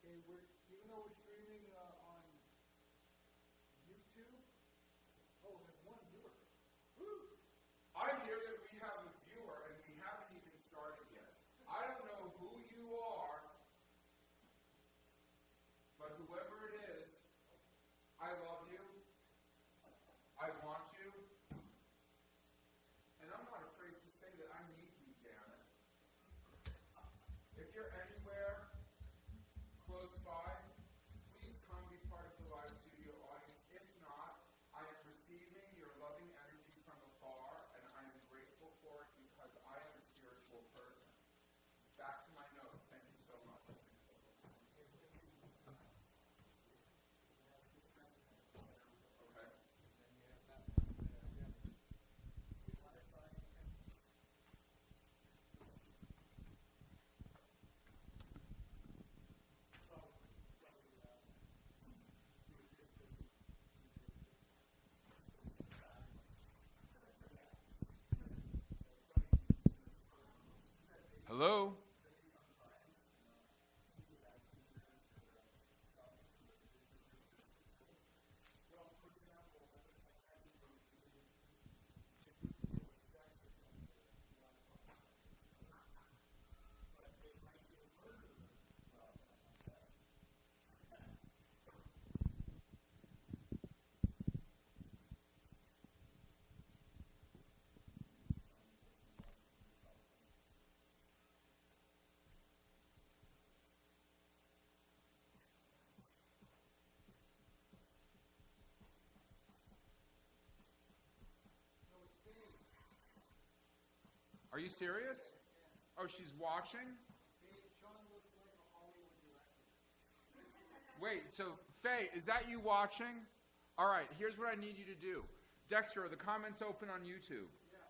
Even though we're streaming on YouTube, we have one viewer. Woo! I hear that we have a viewer and we haven't even started yet. I don't know who you are, but whoever it is, I love you. I want you. And I'm not afraid to say that I need you, Janet. If you're anywhere close by, please come be part of the live studio audience. If not, I am receiving your loving energy from afar, and I am grateful for it because I am a spiritual person. Back to my notes. Thank you so much. Okay. Hello? Are you serious? Oh, she's watching? Wait, so Faye, is that you watching? All right, here's what I need you to do. Dexter, are the comments open on YouTube? Yes.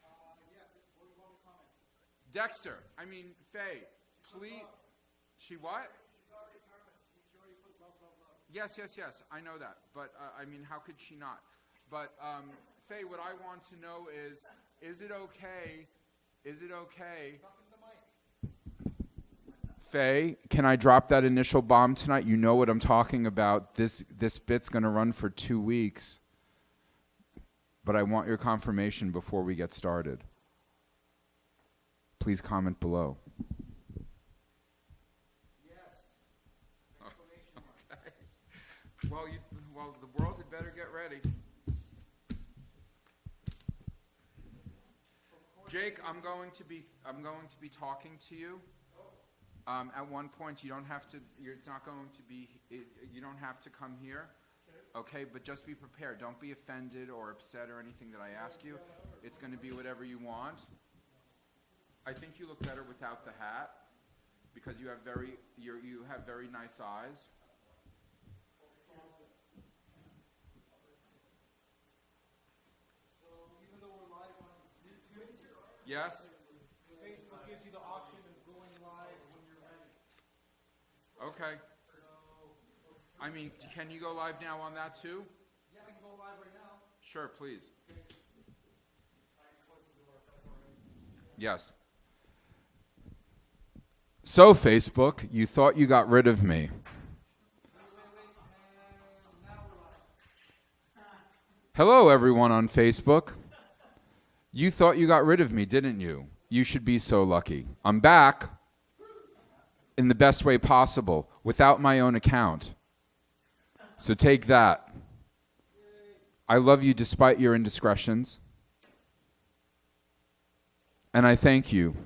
What do you want to comment? Dexter, Faye, please. She what? She's already commented. She already put love. Yes. I know that. But, how could she not? But, Faye, what I want to know is it okay? Is it okay? Faye, can I drop that initial bomb tonight? You know what I'm talking about. This bit's going to run for 2 weeks. But I want your confirmation before we get started. Please comment below. Yes. Okay. Well, the world had better get ready. Jake, I'm going to be talking to you. At one point, you don't have to. It's not going to be. You don't have to come here. Okay, but just be prepared. Don't be offended or upset or anything that I ask you. It's going to be whatever you want. I think you look better without the hat because you have very nice eyes. So even though we're live on YouTube, Yes? Facebook gives you the option of going live when you're ready. Okay. Can you go live now on that too? Yeah, I can go live right now. Sure, please. Yes. So, Facebook, you thought you got rid of me. Wait. And now we're live. Hello, everyone on Facebook. You thought you got rid of me, didn't you? You should be so lucky. I'm back in the best way possible, without my own account. So take that. I love you despite your indiscretions. And I thank you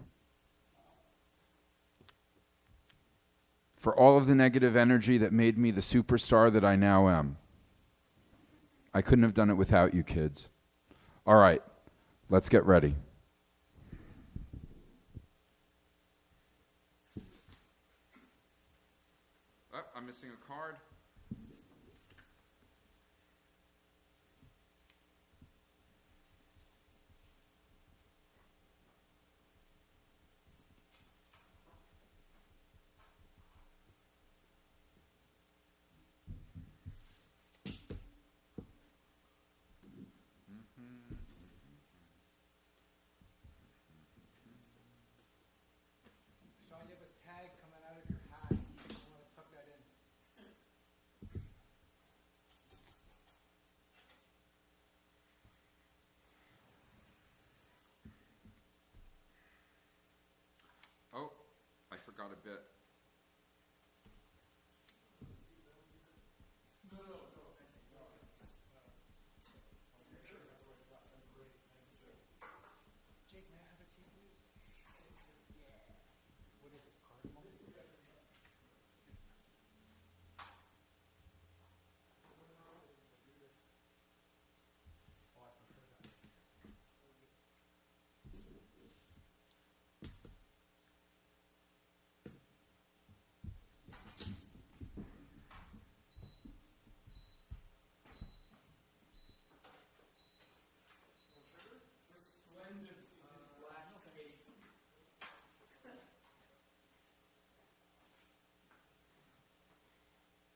for all of the negative energy that made me the superstar that I now am. I couldn't have done it without you kids. All right, let's get ready. Oh, I'm missing a card. Sean, you have a tag coming out of your hat. You want to tuck that in. Oh, I forgot a bit. Jake, may I have a tea, please? Yeah. What is it, cardamom?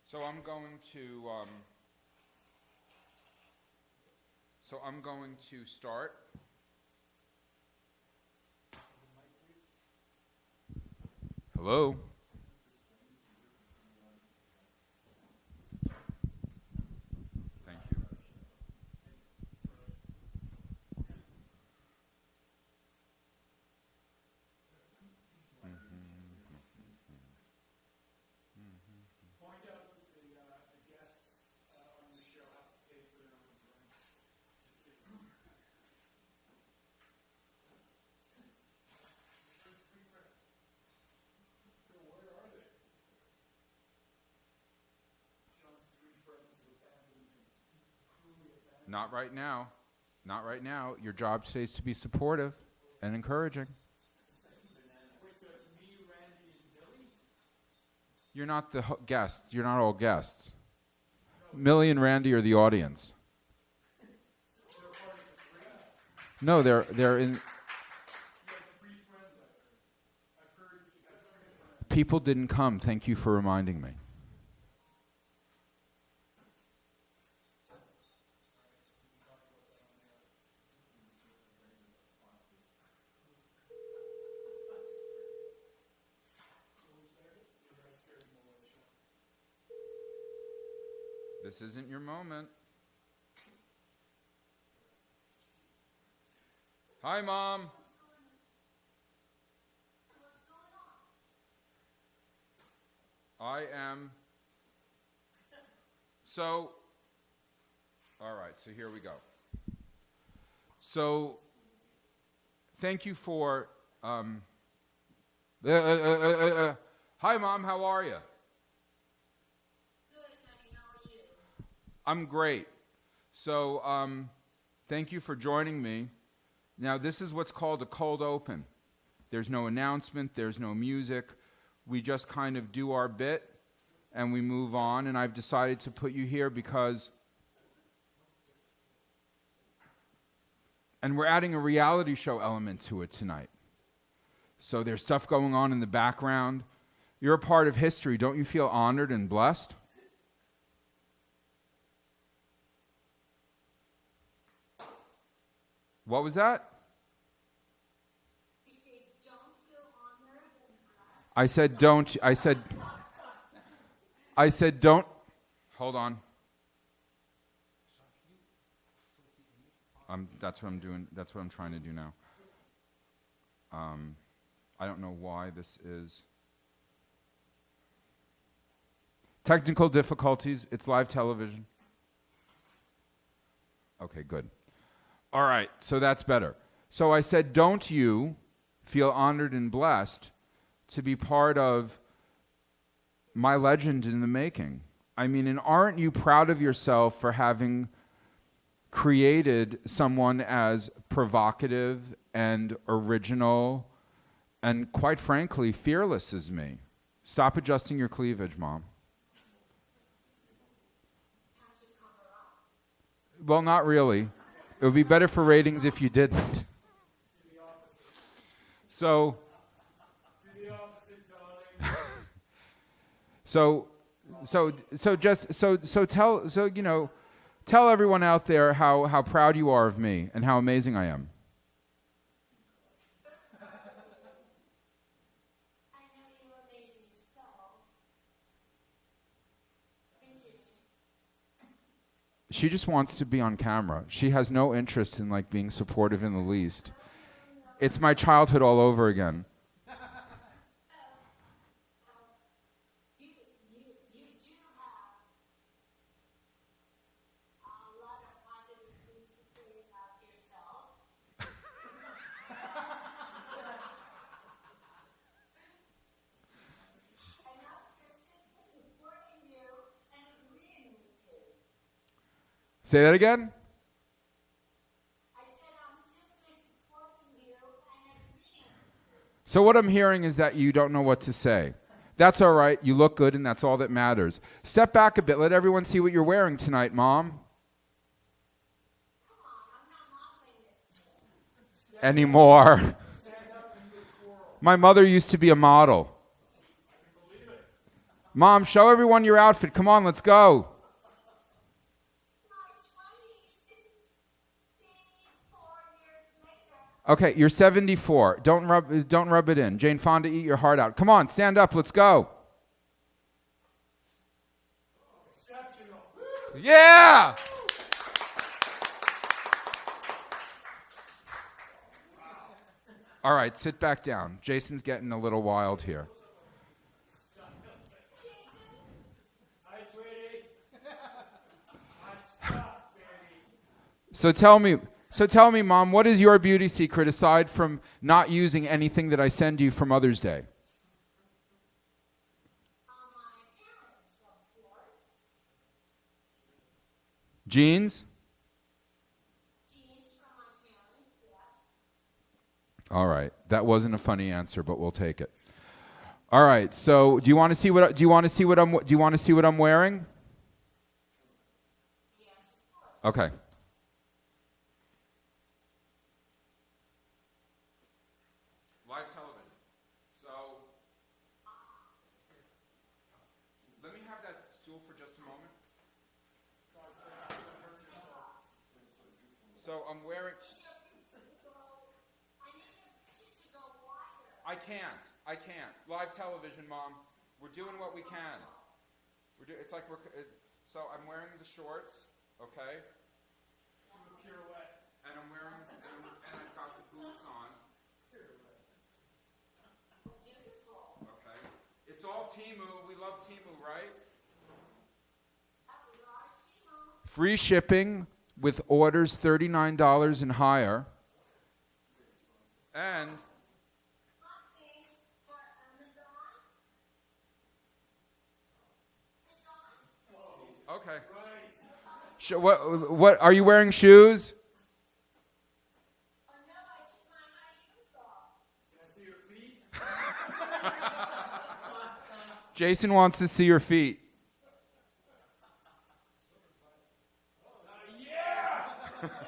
So I'm going to start. Hello? Thank you. Point out that the guests on the show have to pay for their own drinks. Just kidding. So where are they? John's three friends of the family cruelly abandoned. Not right now. Not right now. Your job today is to be supportive and encouraging. Wait, so it's me, Randy, and Billy? You're not the guests. You're not all guests. Millie and Randy are the audience. They're part of the three? No, they're in. You have three friends, I've heard you have three friends. People didn't come. Thank you for reminding me. This isn't your moment. Hi, Mom. What's going on? I am. So, all right, so here we go. So, thank you for. Hi, Mom, how are you? Good, honey. How are you? I'm great. So, thank you for joining me. Now, this is what's called a cold open. There's no announcement, there's no music. We just kind of do our bit and we move on. And I've decided to put you here because. And we're adding a reality show element to it tonight. So there's stuff going on in the background. You're a part of history. Don't you feel honored and blessed? What was that? You say don't feel honored and blessed. I said don't. I said don't. Hold on. Sean, can you flip the image That's what I'm doing. That's what I'm trying to do now. I don't know why this is. Technical difficulties. It's live television. Okay, good. All right, so that's better. So I said, don't you feel honored and blessed to be part of my legend in the making? I mean, and aren't you proud of yourself for having created someone as provocative and original and, quite frankly, fearless as me? Stop adjusting your cleavage, Mom. Well, not really. It would be better for ratings if you didn't. So, tell everyone out there how proud you are of me and how amazing I am. I know you're amazing, so continue. She just wants to be on camera. She has no interest in like being supportive in the least. It's my childhood all over again. You do have a lot of positive things to say about yourself. And I'm just simply supporting you and agreeing with you. Say that again? I said I'm simply supporting you and agreeing with you. So what I'm hearing is that you don't know what to say. That's all right. You look good, and that's all that matters. Step back a bit. Let everyone see what you're wearing tonight, Mom. Come on, I'm not modeling it. Anymore. My mother used to be a model. Mom, show everyone your outfit. Come on, let's go. My 20s, this is 4 years later. Okay, you're 74. Don't rub it in. Jane Fonda, eat your heart out. Come on, stand up. Let's go. Exceptional. Yeah! All right, sit back down. Jason's getting a little wild here. Hi, sweetie. Stop, baby. So tell me, Mom, what is your beauty secret aside from not using anything that I send you for Mother's Day? My parents, of course. Jeans? Jeans from my parents, yes. All right, that wasn't a funny answer, but we'll take it. All right, so do you want to see what I'm wearing? Yes, of course. Okay. Live television. So let me have that stool for just a moment. So I'm wearing. I need your picture to go wider. I can't. Live television, Mom. We're doing what we can. So I'm wearing the shorts, okay? Pirouette. And I'm wearing, and I've got the boots on. Beautiful. Okay. It's all Temu. We love Temu, right? Free shipping with orders $39 and higher. And For Amazon. okay. What are you wearing shoes? Oh no, I took my high heels off. Can I see your feet? Jason wants to see your feet. Yeah! Wait a minute,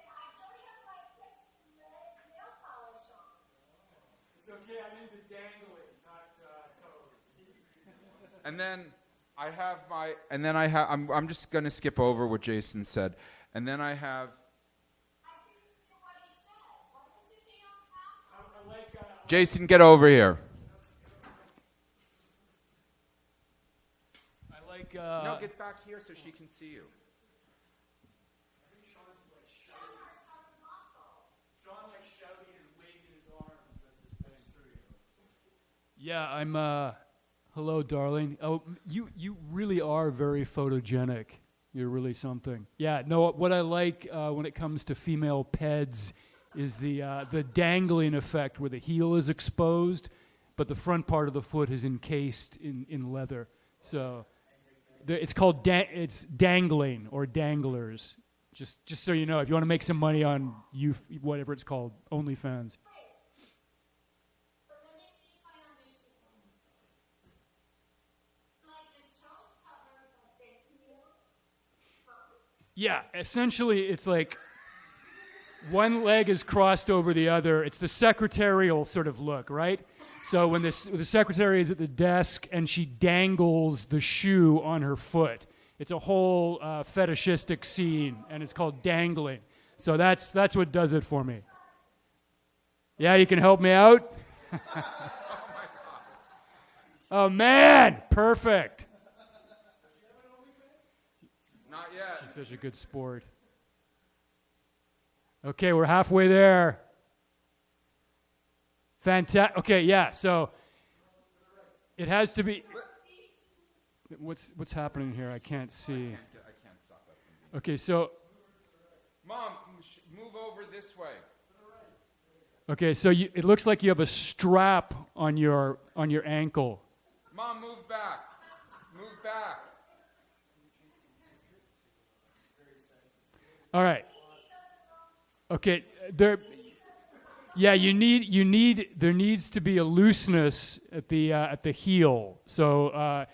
I don't have my sexy nail polish on. It's okay, I'm into dangling, not toes. And then I have my, and then I have, I'm just going to skip over what Jason said. And then I have, I didn't even know what he said. What is it you have? I like, Jason, get over here. I like, No, get back here so she can see you. Yeah, I'm, hello, darling. Oh, you really are very photogenic. You're really something. Yeah, no, what I like when it comes to female peds is the dangling effect where the heel is exposed, but the front part of the foot is encased in leather. So it's called it's dangling or danglers. Just so you know, if you want to make some money on whatever it's called, OnlyFans. But let me see if I understand. Like the toes covered, but the heel exposed. Yeah, essentially it's like one leg is crossed over the other. It's the secretarial sort of look, right? So when the secretary is at the desk and she dangles the shoe on her foot, it's a whole fetishistic scene, and it's called dangling. So that's what does it for me. Yeah, you can help me out? Oh, man, perfect. Not yet. She's such a good sport. Okay, we're halfway there. Fantastic. Okay, yeah, so it has to be... What's happening here? I can't see. I can't stop that from Okay, so... Mom, move over this way. Okay, so it looks like you have a strap on your ankle. Mom, move back. Move back. All right. Okay, there needs to be a looseness at the heel. So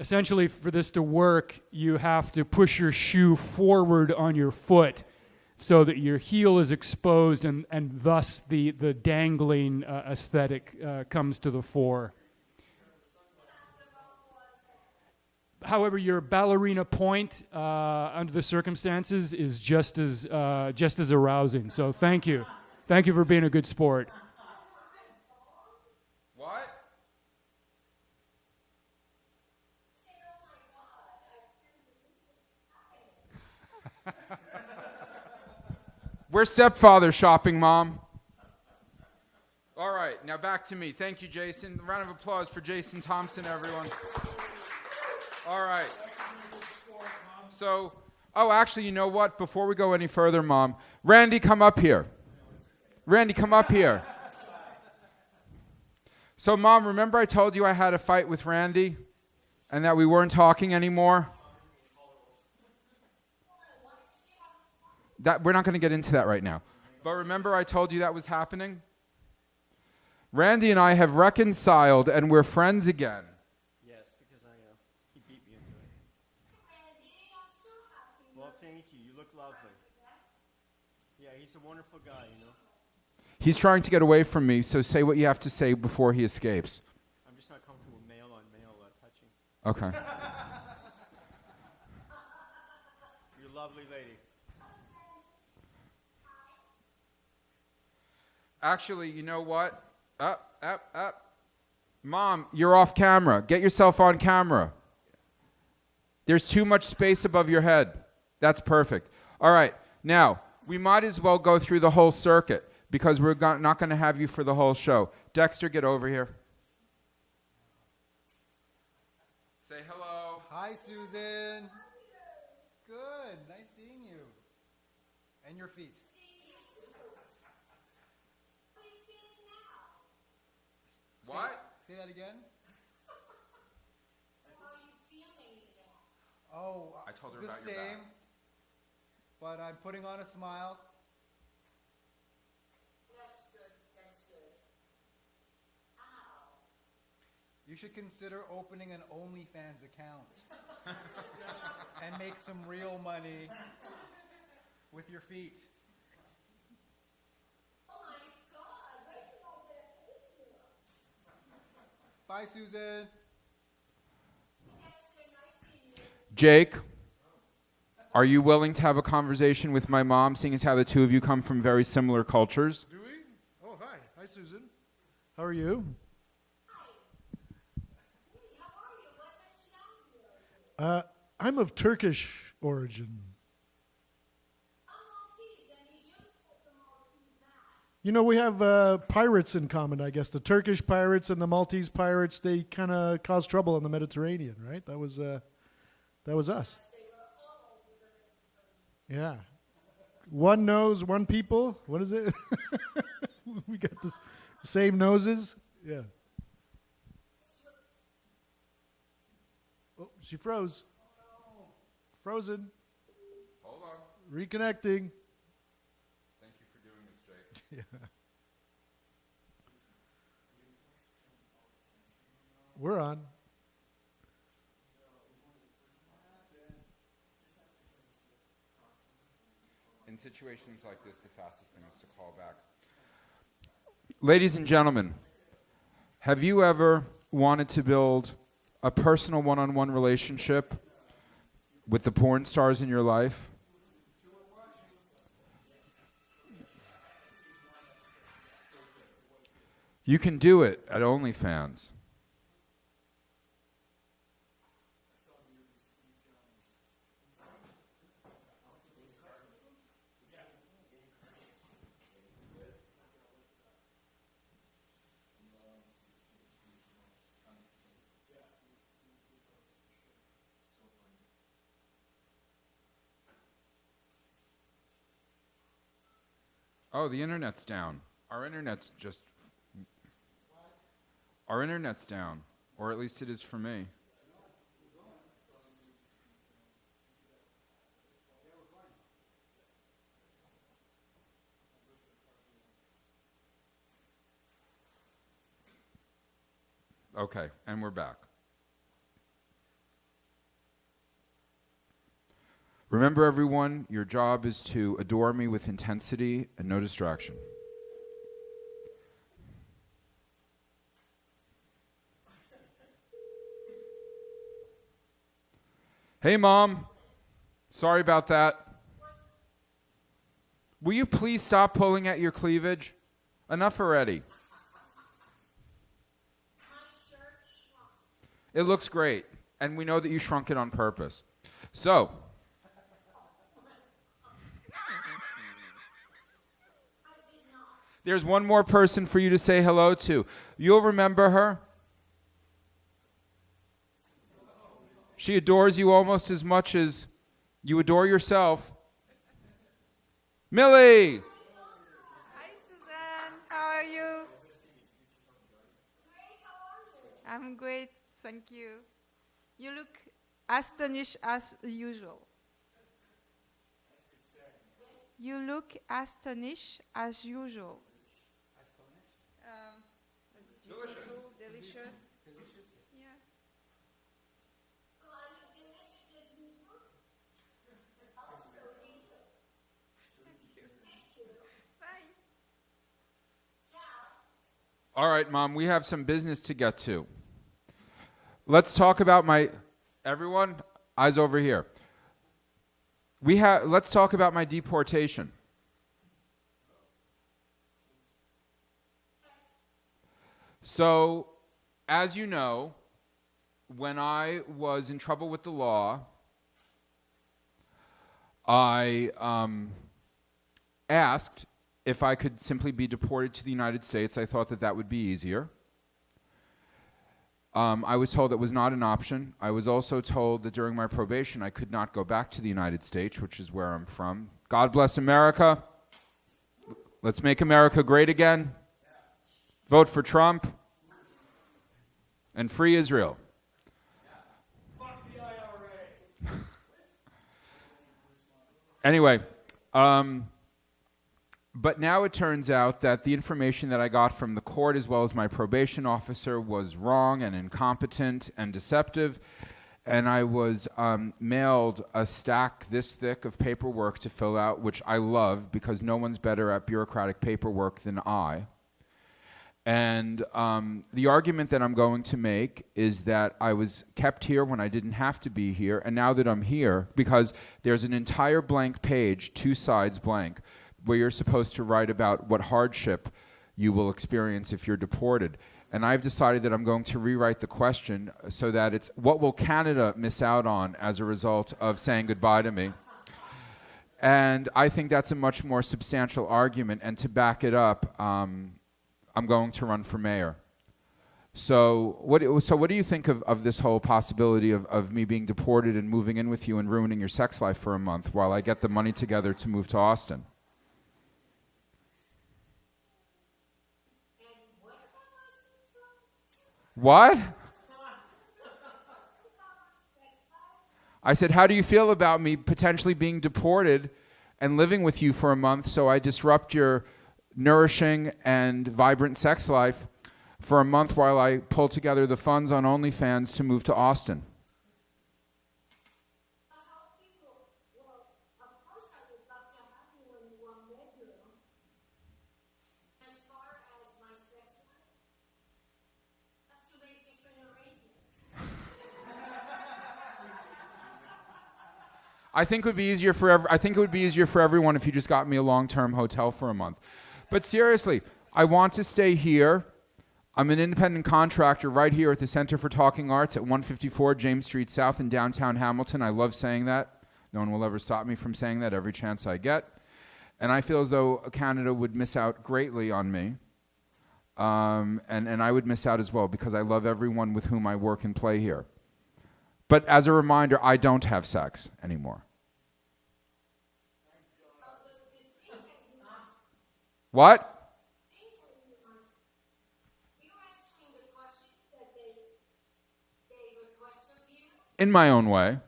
essentially for this to work, you have to push your shoe forward on your foot so that your heel is exposed and thus the dangling aesthetic comes to the fore. However, your ballerina point under the circumstances is just as arousing. So thank you for being a good sport. What? We're stepfather shopping, Mom. All right, now back to me. Thank you, Jason. A round of applause for Jason Thompson, everyone. All right. So, actually, you know what? Before we go any further, Mom, Randy, come up here. Randy, come up here. So, Mom, remember I told you I had a fight with Randy and that we weren't talking anymore? We're not going to get into that right now. But remember I told you that was happening? Randy and I have reconciled and we're friends again. Yes, because he beat me into it. Randy, I'm so happy. Well, thank you. You look lovely. Yeah, he's a wonderful guy, you know. He's trying to get away from me, so say what you have to say before he escapes. I'm just not comfortable with male on male touching. Okay. You're a lovely lady. Actually, you know what? Up. Mom, you're off camera. Get yourself on camera. There's too much space above your head. That's perfect. All right. Now, we might as well go through the whole circuit because we're not going to have you for the whole show. Dexter, get over here. Say hello. Hi, Susan. Good. Nice seeing you. And your feet. What? Say that again. How are you feeling now? Oh, I told her the about your same. back. But I'm putting on a smile. That's good. That's good. Ow. You should consider opening an OnlyFans account and make some real money with your feet. Oh my God. Where did all that came from? Bye, Susan. Dexter, nice seeing you. Jake, are you willing to have a conversation with my mom, seeing as how the two of you come from very similar cultures? Do we? Oh, hi. Hi, Susan. How are you? Hi. How are you? What nationality are you? I'm of Turkish origin. I'm Maltese, and you do put the Maltese back. You know, we have pirates in common, I guess. The Turkish pirates and the Maltese pirates, they kind of caused trouble in the Mediterranean, right? That was us. Yeah. One nose, one people. What is it? We got the same noses. Yeah. Oh, she froze. Frozen. Hold on. Reconnecting. Thank you for doing this, Jake. Yeah. We're on. In situations like this, the fastest thing is to call back. Ladies and gentlemen, have you ever wanted to build a personal one-on-one relationship with the porn stars in your life? You can do it at OnlyFans. Oh, the internet's down. Our internet's down, or at least it is for me. Okay, and we're back. Remember, everyone, your job is to adore me with intensity and no distraction. Hey, Mom. Sorry about that. Will you please stop pulling at your cleavage? Enough already. It looks great, and we know that you shrunk it on purpose. So, there's one more person for you to say hello to. You'll remember her. She adores you almost as much as you adore yourself. Millie! Hi, Susan. How are you? I'm great, thank you. You look astonished as usual. You look astonished as usual. Delicious. Delicious. Yeah. Bye. All right, Mom, we have some business to get to. Let's talk about everyone, eyes over here. Let's talk about my deportation. So, as you know, when I was in trouble with the law, I asked if I could simply be deported to the United States. I thought that that would be easier. I was told that was not an option. I was also told that during my probation I could not go back to the United States, which is where I'm from. God bless America. Let's make America great again. Vote for Trump. And free Israel. Fuck the IRA. Anyway, but now it turns out that the information that I got from the court as well as my probation officer was wrong and incompetent and deceptive, and I was mailed a stack this thick of paperwork to fill out, which I love because no one's better at bureaucratic paperwork than I. And the argument that I'm going to make is that I was kept here when I didn't have to be here, and now that I'm here, because there's an entire blank page, 2 sides blank, where you're supposed to write about what hardship you will experience if you're deported. And I've decided that I'm going to rewrite the question so that it's, what will Canada miss out on as a result of saying goodbye to me? And I think that's a much more substantial argument. And to back it up, I'm going to run for mayor. So what do you think of this whole possibility of me being deported and moving in with you and ruining your sex life for a month while I get the money together to move to Austin? What? I said, how do you feel about me potentially being deported and living with you for a month so I disrupt your nourishing and vibrant sex life for a month while I pull together the funds on OnlyFans to move to Austin? I think it would be easier for everyone if you just got me a long-term hotel for a month. But seriously, I want to stay here. I'm an independent contractor right here at the Center for Talking Arts at 154 James Street South in downtown Hamilton. I love saying that. No one will ever stop me from saying that every chance I get. And I feel as though Canada would miss out greatly on me. And I would miss out as well because I love everyone with whom I work and play here. But as a reminder, I don't have sex anymore. What? In my own way.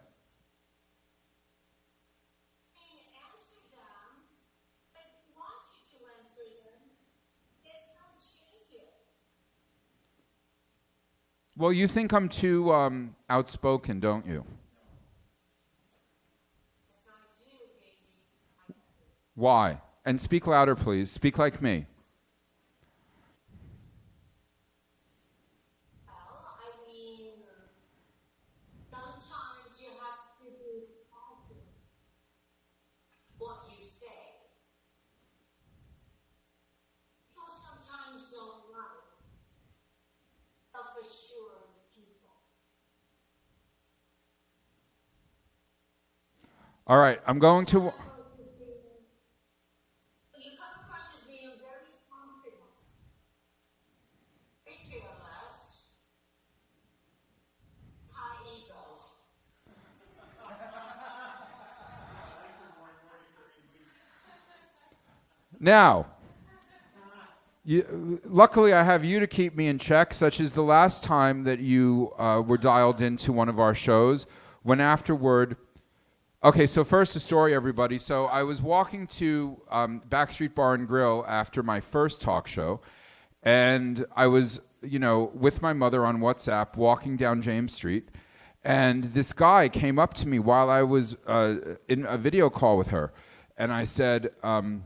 Well, you think I'm too outspoken, don't you? Why? And speak louder, please. Speak like me. Well, I mean, sometimes you have to be careful what you say. People sometimes don't like self-assured people. All right, I'm going to... You come across as being very confident, very fearless, high ego. Now, luckily I have you to keep me in check, such as the last time that you were dialed into one of our shows, when afterward... Okay, so first a story, everybody. So I was walking to Backstreet Bar and Grill after my first talk show, and I was, with my mother on WhatsApp walking down James Street, and this guy came up to me while I was in a video call with her, and I said, and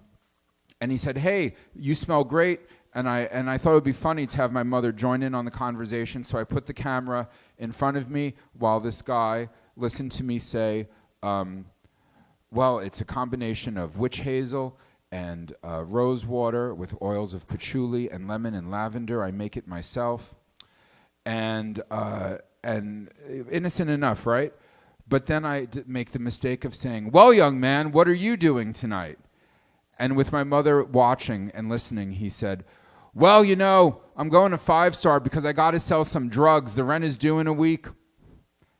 he said, "Hey, you smell great." And I thought it would be funny to have my mother join in on the conversation, so I put the camera in front of me while this guy listened to me say, well, it's a combination of witch hazel and rose water with oils of patchouli and lemon and lavender. I make it myself. And innocent enough, right? But then I make the mistake of saying, "Well, young man, what are you doing tonight?" And with my mother watching and listening, he said, "Well, I'm going to 5-star because I got to sell some drugs. The rent is due in a week,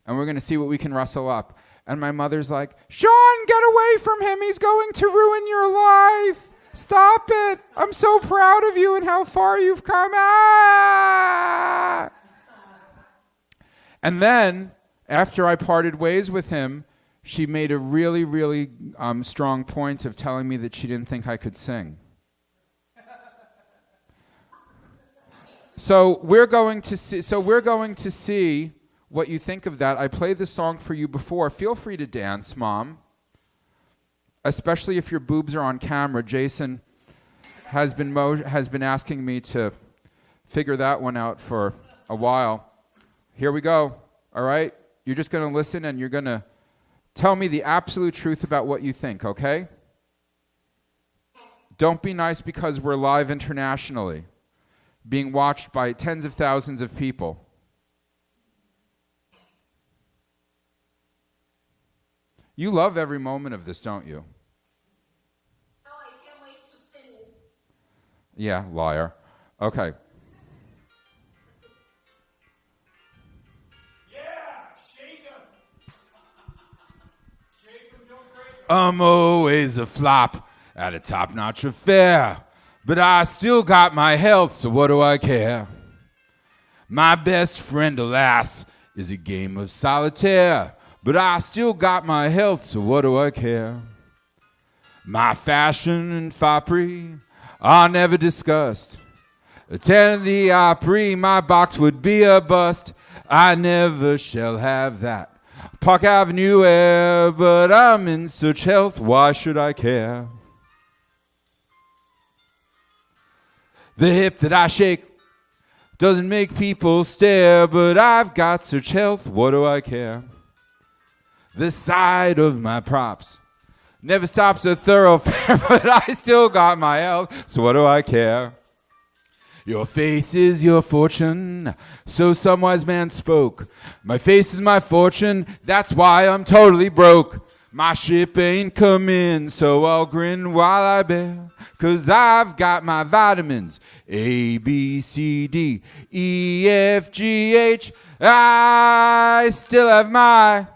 and we're going to see what we can rustle up." And my mother's like, "Sean, get away from him. He's going to ruin your life. Stop it. I'm so proud of you and how far you've come." Ah! And then, after I parted ways with him, she made a really, really strong point of telling me that she didn't think I could sing. So we're going to see what you think of that. I played the song for you before. Feel free to dance, Mom. Especially if your boobs are on camera. Jason has been asking me to figure that one out for a while. Here we go. All right? You're just going to listen and you're going to tell me the absolute truth about what you think, okay? Don't be nice because we're live internationally, being watched by tens of thousands of people. You love every moment of this, don't you? Yeah, liar. Okay. I'm always a flop at a top-notch affair, but I still got my health, so what do I care? My best friend, alas, is a game of solitaire, but I still got my health, so what do I care? My fashion and foppery are never discussed. Attend the Opry, my box would be a bust. I never shall have that Park Avenue air, but I'm in such health, why should I care? The hip that I shake doesn't make people stare, but I've got such health, what do I care? The side of my props never stops a thoroughfare, but I still got my health, so what do I care? Your face is your fortune, so some wise man spoke. My face is my fortune, that's why I'm totally broke. My ship ain't come in, so I'll grin while I bear, 'cause I've got my vitamins, A, B, C, D, E, F, G, H. I still have my...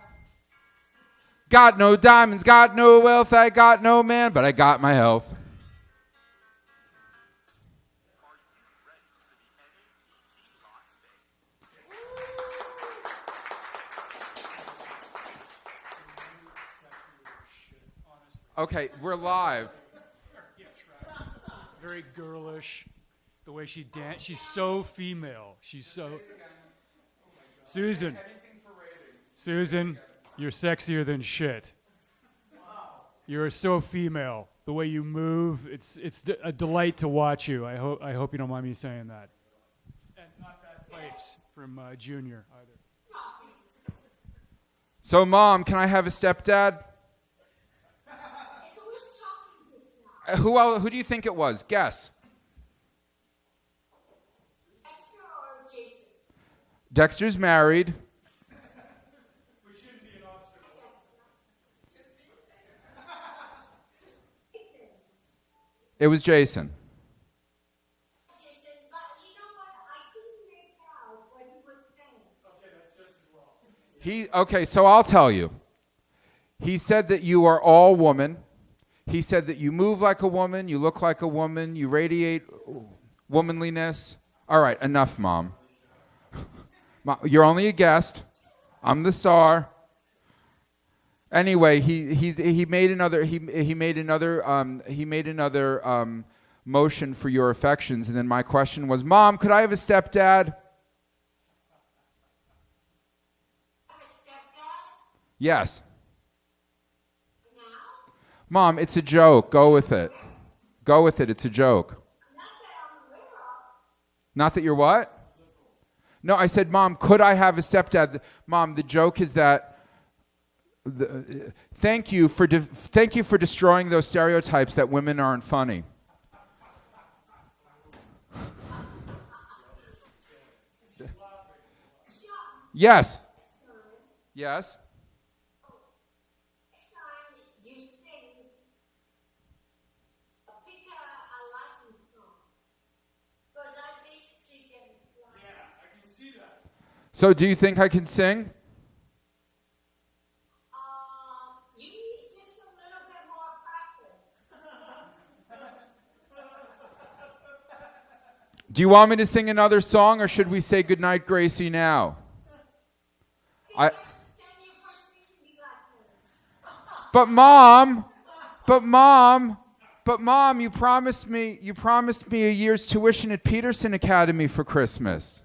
Got no diamonds, got no wealth, I got no man, but I got my health. Okay, we're live. Very girlish. The way she dance, she's so female. She's so... Susan, you're sexier than shit. You're so female. The way you move, it's a delight to watch you. I hope you don't mind me saying that. And not bad pipes from Junior either. So, Mom, can I have a stepdad? Who do you think it was? Guess. Dexter or Jason? Dexter's married. We shouldn't be an obstacle. It was Jason. Jason, but you know what? I couldn't make out what he was saying. Okay, that's just as well. Okay, so I'll tell you. He said that you are all woman. He said that you move like a woman, you look like a woman, you radiate womanliness. All right, enough, Mom. You're only a guest. I'm the star. Anyway, he made another motion for your affections, and then my question was, Mom, could I have a stepdad? Have a stepdad? Yes. Now? Mom, it's a joke. Go with it. Go with it. It's a joke. Not that I'm aware of. Not that you're what? No, I said, Mom, could I have a stepdad? Mom, the joke is that. Thank you for destroying those stereotypes that women aren't funny. Yes. Yes. Next time you sing, pick a Latin song. Because I basically didn't like. Yeah, I can see that. So do you think I can sing? You need just a little bit more practice. Do you want me to sing another song, or should we say goodnight, Gracie, now? I should send you for speaking lessons. But Mom, you promised me a year's tuition at Peterson Academy for Christmas.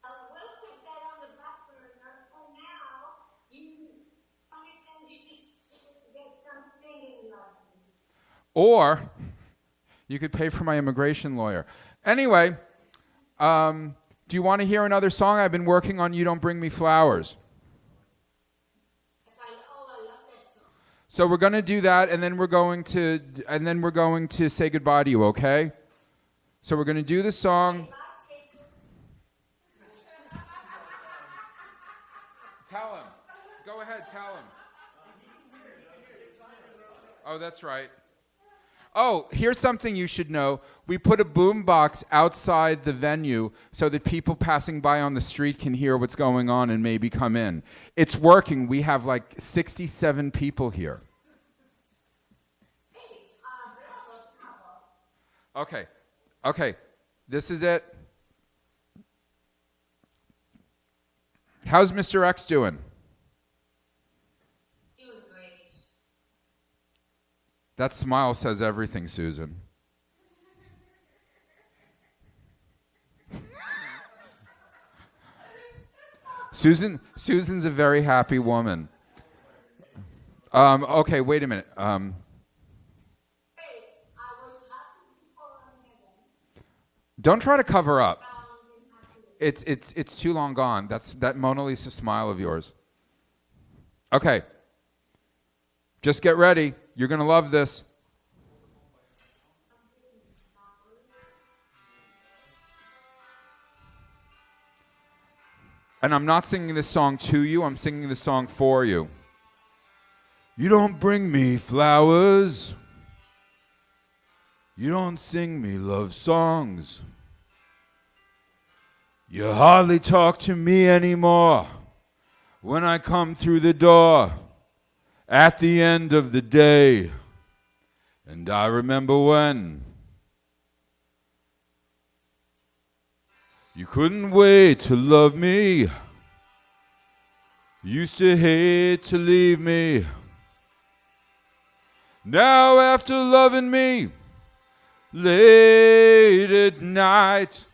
We'll put that on the back burner for now. You understand you just get some singing lessons. Or you could pay for my immigration lawyer. Anyway, do you want to hear another song? I've been working on You Don't Bring Me Flowers. Yes, I love that song. So we're going to do that, and then we're going to say goodbye to you, okay? So we're going to do the song. Bye, Jason. Tell him. Go ahead, tell him. Oh, that's right. Oh, here's something you should know. We put a boom box outside the venue so that people passing by on the street can hear what's going on and maybe come in. It's working. We have like 67 people here. Okay. Okay. This is it. How's Mr. X doing? Doing great. That smile says everything, Susan. Susan's a very happy woman. Okay, wait a minute. Hey, I was happy before I met him. Don't try to cover up. It's too long gone. That's that Mona Lisa smile of yours. Okay. Just get ready. You're going to love this. And I'm not singing this song to you. I'm singing this song for you. You don't bring me flowers. You don't sing me love songs. You hardly talk to me anymore when I come through the door at the end of the day. And I remember when you couldn't wait to love me. You used to hate to leave me. Now after loving me late at night,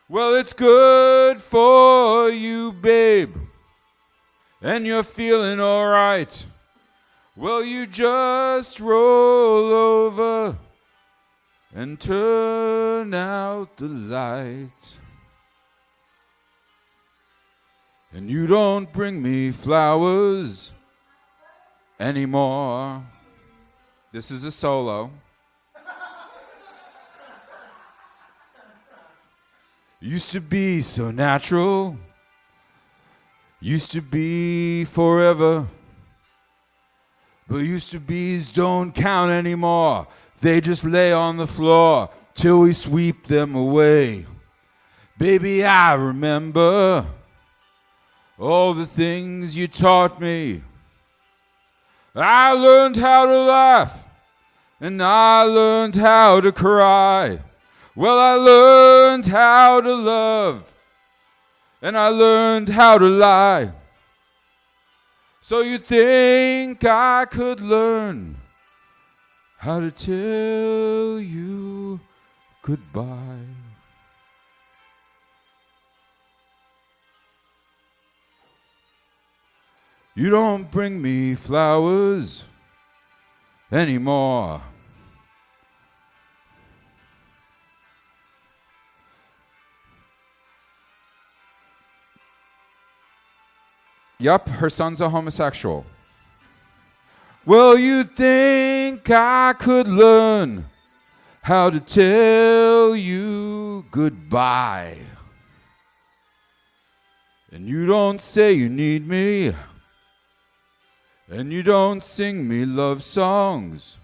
well, it's good for you, babe, and you're feeling all right. Well, you just roll over and turn out the light. And you don't bring me flowers anymore. This is a solo. Used to be so natural. Used to be forever. But used to be's don't count anymore. They just lay on the floor till we sweep them away. Baby, I remember all the things you taught me. I learned how to laugh, and I learned how to cry. Well, I learned how to love, and I learned how to lie. So you think I could learn how to tell you goodbye? You don't bring me flowers anymore. Yup, her son's a homosexual. Well, you think I could learn how to tell you goodbye. And you don't say you need me. And you don't sing me love songs.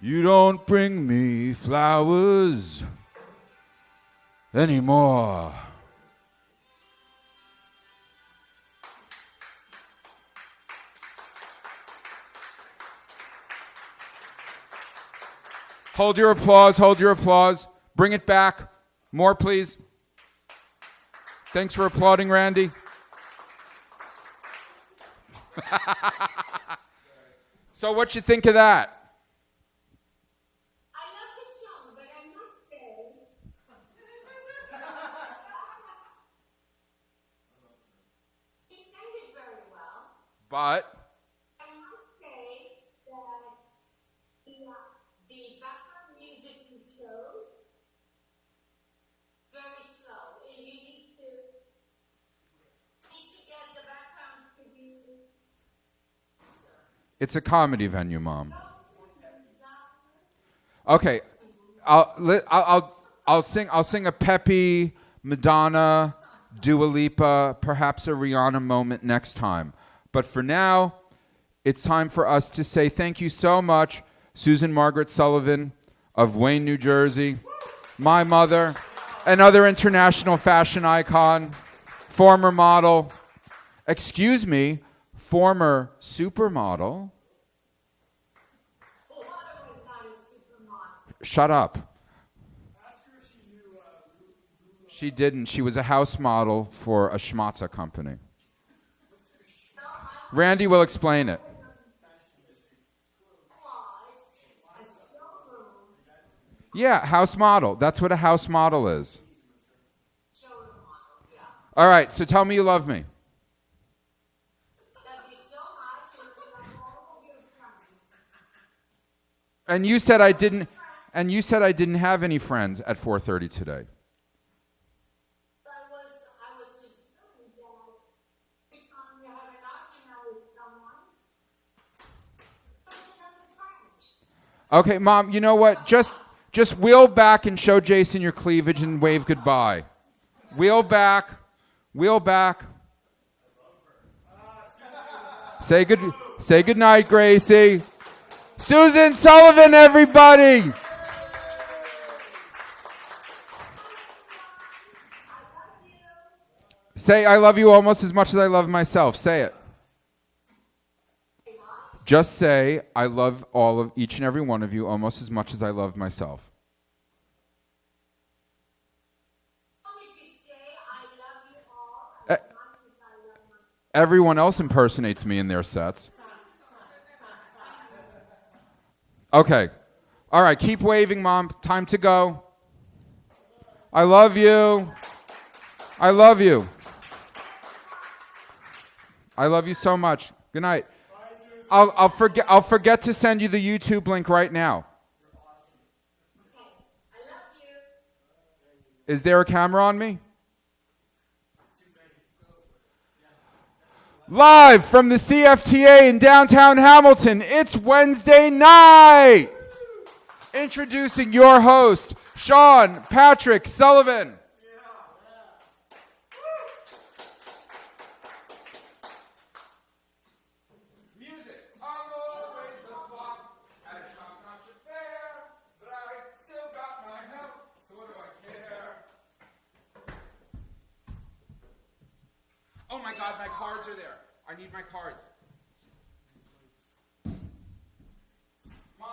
You don't bring me flowers anymore. Hold your applause, hold your applause. Bring it back. More, please. Thanks for applauding, Randy. So what you think of that? I love the song, but I must say, you sang it very well. But I must say that the background music you chose, very slow. And you need to get the background to be. it's a comedy venue, Mom. Okay, I'll sing a peppy Madonna, Dua Lipa, perhaps a Rihanna moment next time. But for now, it's time for us to say thank you so much Susan Margaret Sullivan of Wayne, New Jersey, my mother, another international fashion icon, former model, former supermodel. Shut up. She didn't. She was a house model for a schmatza company. Randy will explain it. Yeah, house model. That's what a house model is. All right, so tell me you love me. And you said I didn't have any friends at 4:30 today. Okay, Mom, you know what? Just wheel back and show Jason your cleavage and wave goodbye. Wheel back. Wheel back. Say good night, Gracie. Susan Sullivan, everybody. Say I love you almost as much as I love myself. Say it. Just say I love each and every one of you almost as much as I love myself. Everyone else impersonates me in their sets. Okay. All right, keep waving, Mom. Time to go. I love you. I love you. I love you so much. Good night. I'll forget to send you the YouTube link right now. Is there a camera on me? Live from the CFTA in downtown Hamilton, it's Wednesday night. Introducing your host, Sean Patrick Sullivan. Oh my God, my cards are there. I need my cards. Mom,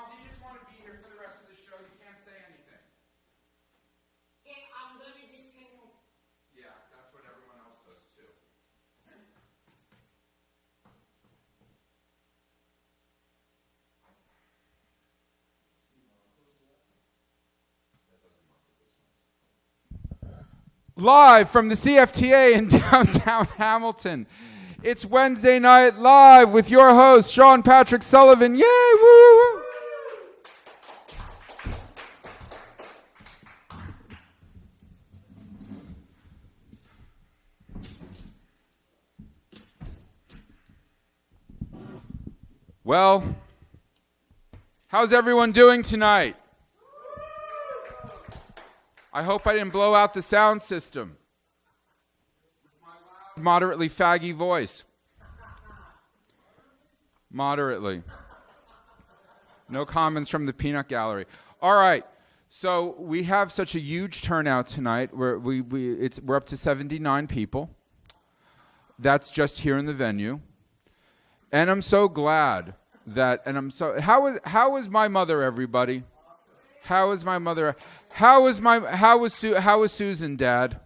do you just want to be here for the rest of the show? You can't say anything. Yeah, I'm going to disconnect. Yeah, that's what everyone else does too. Live from the CFTA in downtown Hamilton. It's Wednesday night live with your host, Sean Patrick Sullivan. Yay! Woo! Well, how's everyone doing tonight? I hope I didn't blow out the sound system. Moderately faggy voice. Moderately. No comments from the peanut gallery. All right. So we have such a huge turnout tonight. We're up to 79 people. That's just here in the venue. And I'm so glad that how is my mother, everybody? How is my mother? How is Susan, Dad?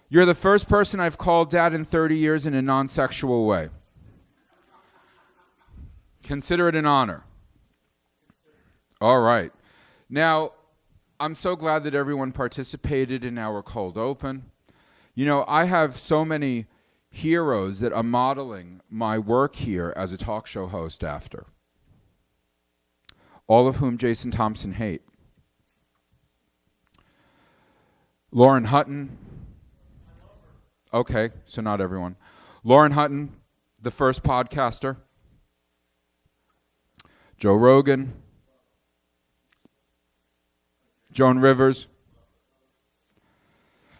You're the first person I've called Dad in 30 years in a non-sexual way. Consider it an honor. All right. Now, I'm so glad that everyone participated in our cold open. You know, I have so many heroes that are modeling my work here as a talk show host after. All of whom Jason Thompson hate. Lauren Hutton. Okay, so not everyone. Lauren Hutton, the first podcaster. Joe Rogan. Joan Rivers.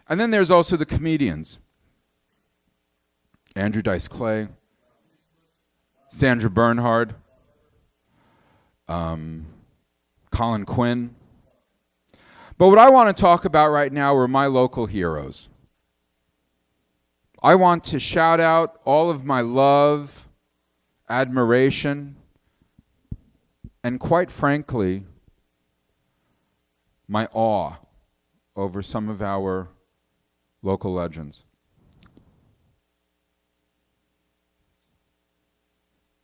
And then there's also the comedians. Andrew Dice Clay. Sandra Bernhard, Colin Quinn. But what I want to talk about right now are my local heroes. I want to shout out all of my love, admiration, and quite frankly, my awe over some of our local legends.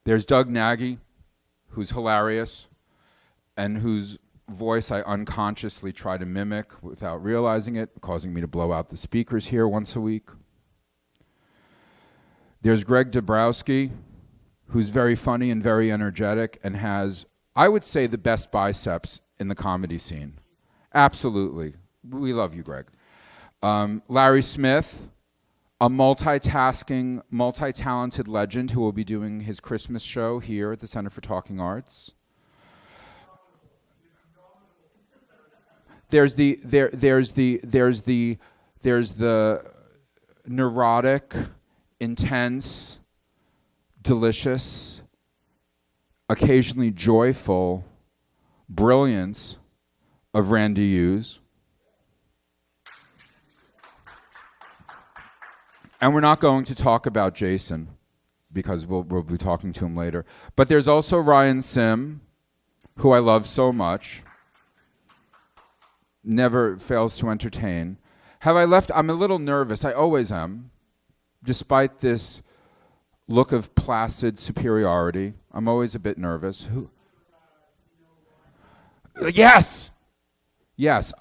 There's Doug Nagy, who's hilarious, and whose voice I unconsciously try to mimic without realizing it, causing me to blow out the speakers here once a week. There's Greg Dabrowski, who's very funny and very energetic and has, I would say, the best biceps in the comedy scene. Absolutely. We love you, Greg. Larry Smith, a multitasking, multi-talented legend who will be doing his Christmas show here at the Center for Talking Arts. There's the neurotic, intense, delicious, occasionally joyful brilliance of Randy Hughes. And we're not going to talk about Jason because we'll be talking to him later. But there's also Ryan Sim, who I love so much. Never fails to entertain. Have I left? I'm a little nervous. I always am. Despite this look of placid superiority, I'm always a bit nervous. Who? Yes! Yes.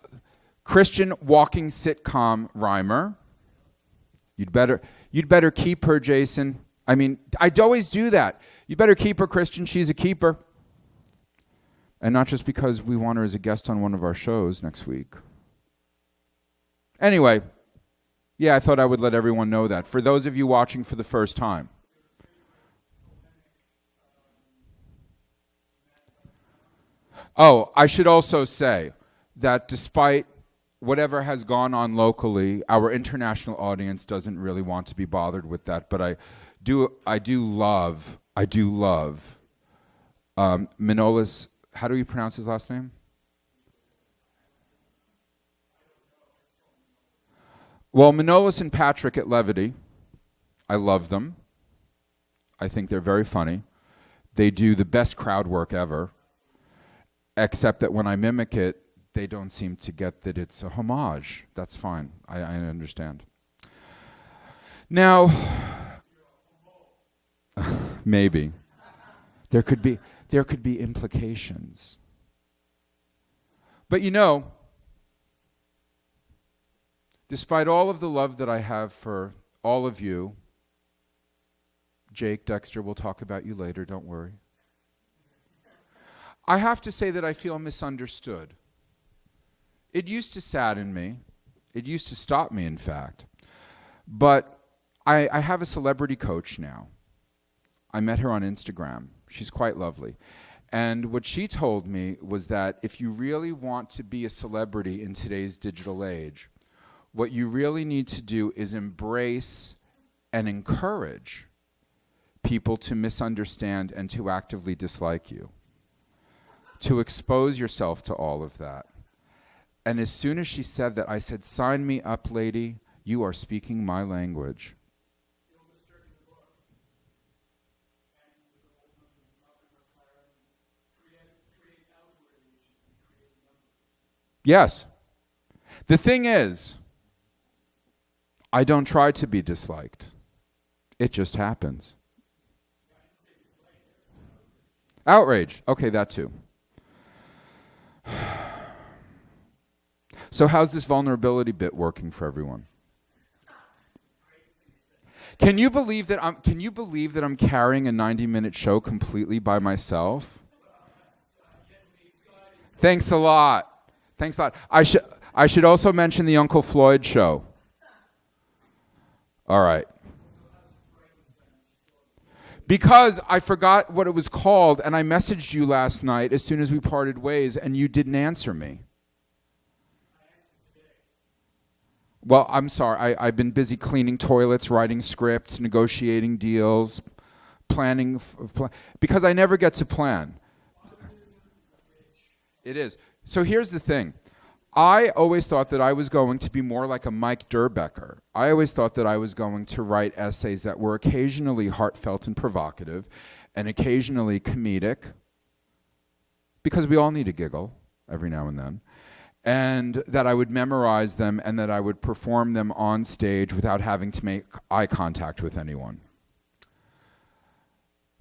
Christian walking sitcom rhymer. You'd better keep her, Jason. I mean, I'd always do that. You better keep her, Christian. She's a keeper. And not just because we want her as a guest on one of our shows next week. Anyway, yeah, I thought I would let everyone know that. For those of you watching for the first time. Oh, I should also say that despite whatever has gone on locally, our international audience doesn't really want to be bothered with that. But I do love Manolis. How do you pronounce his last name? Well, Manolis and Patrick at Levity, I love them. I think they're very funny. They do the best crowd work ever, except that when I mimic it, they don't seem to get that it's a homage. That's fine. I understand. Now, maybe. There could be implications. But you know, despite all of the love that I have for all of you, Jake, Dexter, we'll talk about you later, don't worry. I have to say that I feel misunderstood. It used to sadden me. It used to stop me, in fact. But I have a celebrity coach now. I met her on Instagram. She's quite lovely. And what she told me was that if you really want to be a celebrity in today's digital age, what you really need to do is embrace and encourage people to misunderstand and to actively dislike you. To expose yourself to all of that. And as soon as she said that, I said, sign me up, lady. You are speaking my language. Yes. The thing is, I don't try to be disliked. It just happens. Outrage. Okay, that too. So how's this vulnerability bit working for everyone? Can you believe that I'm carrying a 90-minute show completely by myself? Thanks a lot. Thanks a lot. I should also mention the Uncle Floyd show. All right. Because I forgot what it was called, and I messaged you last night as soon as we parted ways, and you didn't answer me. Well, I'm sorry. I've been busy cleaning toilets, writing scripts, negotiating deals, planning, because I never get to plan. It is. So here's the thing. I always thought that I was going to be more like a Mike Durbecker. I always thought that I was going to write essays that were occasionally heartfelt and provocative and occasionally comedic, because we all need a giggle every now and then, and that I would memorize them and that I would perform them on stage without having to make eye contact with anyone.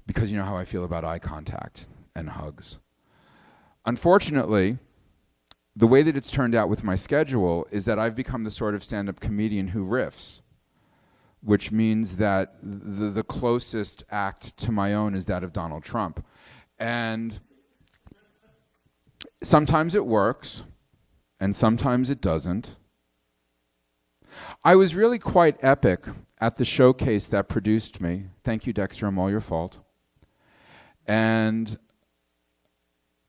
Because you know how I feel about eye contact and hugs. Unfortunately, the way that it's turned out with my schedule is that I've become the sort of stand-up comedian who riffs, which means that the closest act to my own is that of Donald Trump. And sometimes it works, and sometimes it doesn't. I was really quite epic at the showcase that produced me. Thank you, Dexter, I'm all your fault. And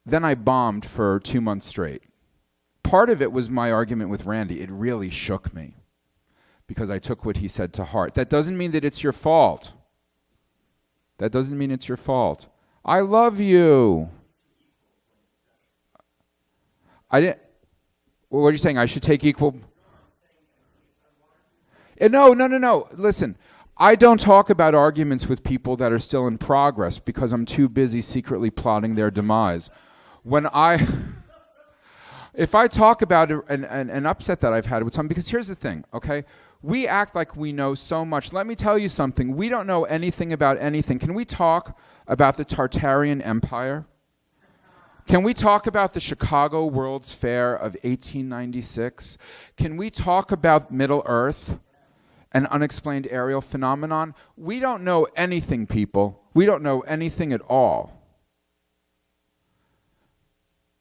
then I bombed for 2 months straight. Part of it was my argument with Randy. It really shook me because I took what he said to heart. That doesn't mean that it's your fault. That doesn't mean it's your fault. I love you. I didn't. What are you saying? I should take equal? No. Listen, I don't talk about arguments with people that are still in progress because I'm too busy secretly plotting their demise. If I talk about an upset that I've had with someone, because here's the thing, okay? We act like we know so much. Let me tell you something. We don't know anything about anything. Can we talk about the Tartarian Empire? Can we talk about the Chicago World's Fair of 1896? Can we talk about Middle Earth, an unexplained aerial phenomenon? We don't know anything, people. We don't know anything at all.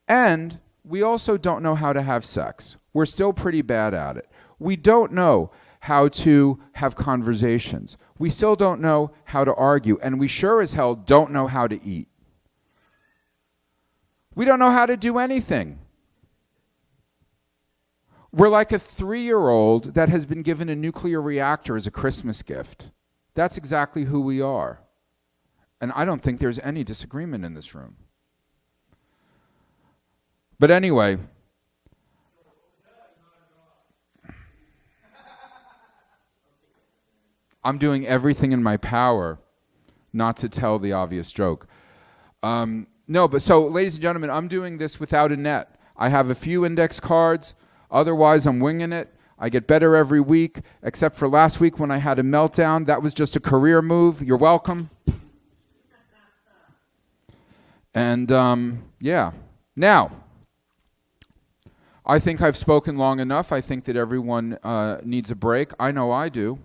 And we also don't know how to have sex. We're still pretty bad at it. We don't know how to have conversations. We still don't know how to argue. And we sure as hell don't know how to eat. We don't know how to do anything. We're like a 3-year-old that has been given a nuclear reactor as a Christmas gift. That's exactly who we are. And I don't think there's any disagreement in this room. But anyway, I'm doing everything in my power not to tell the obvious joke. No, but so, ladies and gentlemen, I'm doing this without a net. I have a few index cards. Otherwise, I'm winging it. I get better every week, except for last week when I had a meltdown. That was just a career move. You're welcome. And, yeah. Now, I think I've spoken long enough. I think that everyone needs a break. I know I do.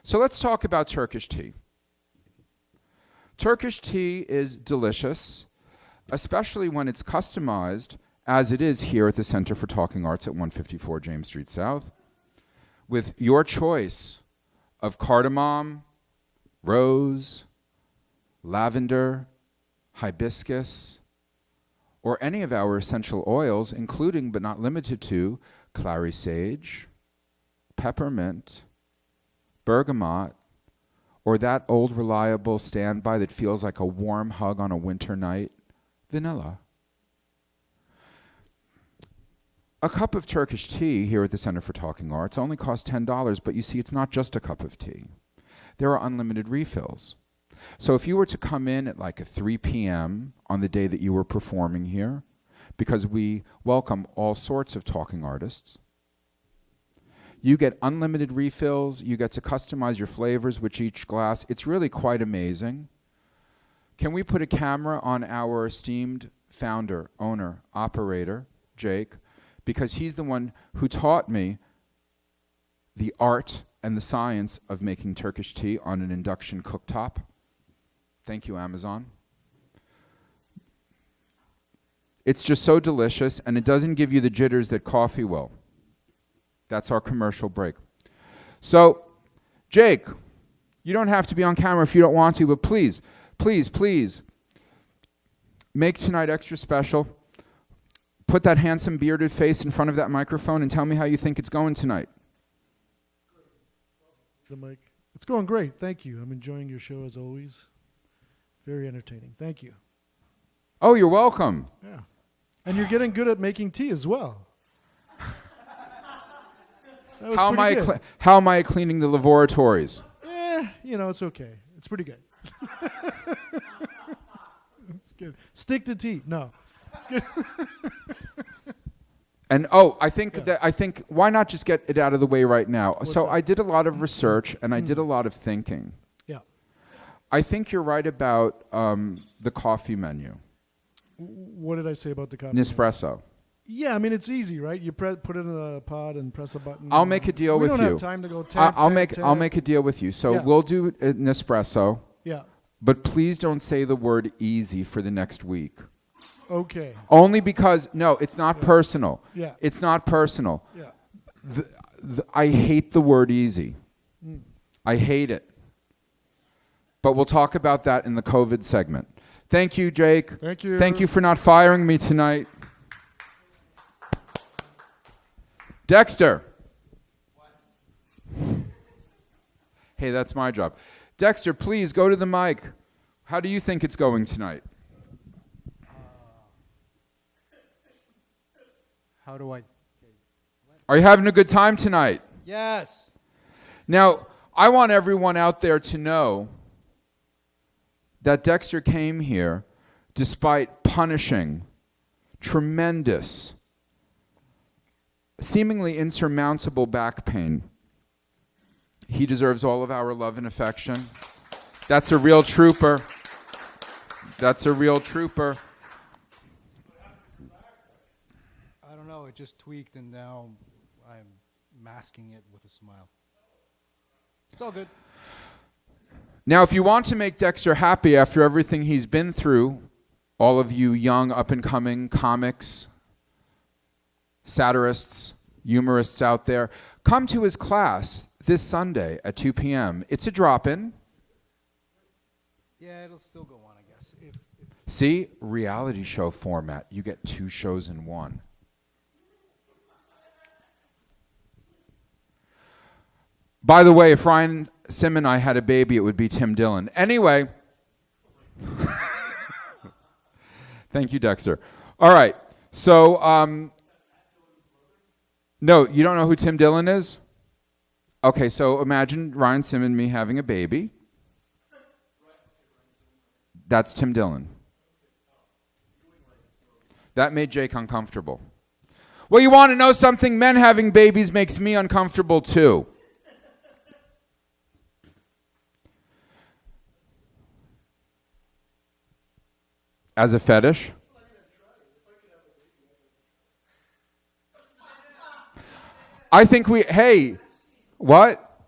So let's talk about Turkish tea. Turkish tea is delicious, especially when it's customized, as it is here at the Center for Talking Arts at 154 James Street South, with your choice of cardamom, rose, lavender, hibiscus, or any of our essential oils, including but not limited to clary sage, peppermint, bergamot, or that old reliable standby that feels like a warm hug on a winter night, vanilla. A cup of Turkish tea here at the Center for Talking Arts only costs $10, but you see, it's not just a cup of tea. There are unlimited refills. So if you were to come in at like 3 p.m. on the day that you were performing here, because we welcome all sorts of talking artists, you get unlimited refills, you get to customize your flavors with each glass. It's really quite amazing. Can we put a camera on our esteemed founder, owner, operator, Jake, because he's the one who taught me the art and the science of making Turkish tea on an induction cooktop. Thank you, Amazon. It's just so delicious, and it doesn't give you the jitters that coffee will. That's our commercial break. So, Jake, you don't have to be on camera if you don't want to, but please, please, please, make tonight extra special. Put that handsome bearded face in front of that microphone and tell me how you think it's going tonight. The mic. It's going great. Thank you. I'm enjoying your show as always. Very entertaining. Thank you. Oh, you're welcome. Yeah. And you're getting good at making tea as well. That was pretty good. How am I cleaning the laboratories? It's okay. It's pretty good. It's good. Stick to tea. No. It's good. And I think why not just get it out of the way right now? So I did a lot of research and I did a lot of thinking. Yeah. I think you're right about the coffee menu. What did I say about the coffee? Nespresso. Yeah, I mean it's easy, right? You put it in a pod and press a button. I'll make a deal with you. We don't have time to go tap, I'll tap. make a deal with you. So Yeah. we'll do Nespresso. Yeah. But please don't say the word easy for the next week. Okay. Only because it's not personal. Yeah. It's not personal. Yeah. I hate the word easy. I hate it. But we'll talk about that in the COVID segment. Thank you, Jake. Thank you. Thank you for not firing me tonight. Dexter. Hey, that's my job. Dexter, please go to the mic. How do you think it's going tonight? How do I? Are you having a good time tonight? Yes. Now, I want everyone out there to know that Dexter came here despite punishing, tremendous, seemingly insurmountable back pain. He deserves all of our love and affection. That's a real trooper. That's a real trooper. I don't know. It just tweaked, and now I'm masking it with a smile. It's all good. Now, if you want to make Dexter happy after everything he's been through, all of you young, up-and-coming comics, satirists, humorists out there, come to his class this Sunday at 2 p.m. It's a drop-in. Yeah, it'll still go on, I guess. See? Reality show format. You get 2 shows in one. By the way, if Ryan Sim and I had a baby, it would be Tim Dillon. Anyway. Thank you, Dexter. All right. So, no, you don't know who Tim Dillon is? Okay, so imagine Ryan Sim and me having a baby. That's Tim Dillon. That made Jake uncomfortable. Well, you want to know something? Men having babies makes me uncomfortable too. As a fetish? I think hey, what?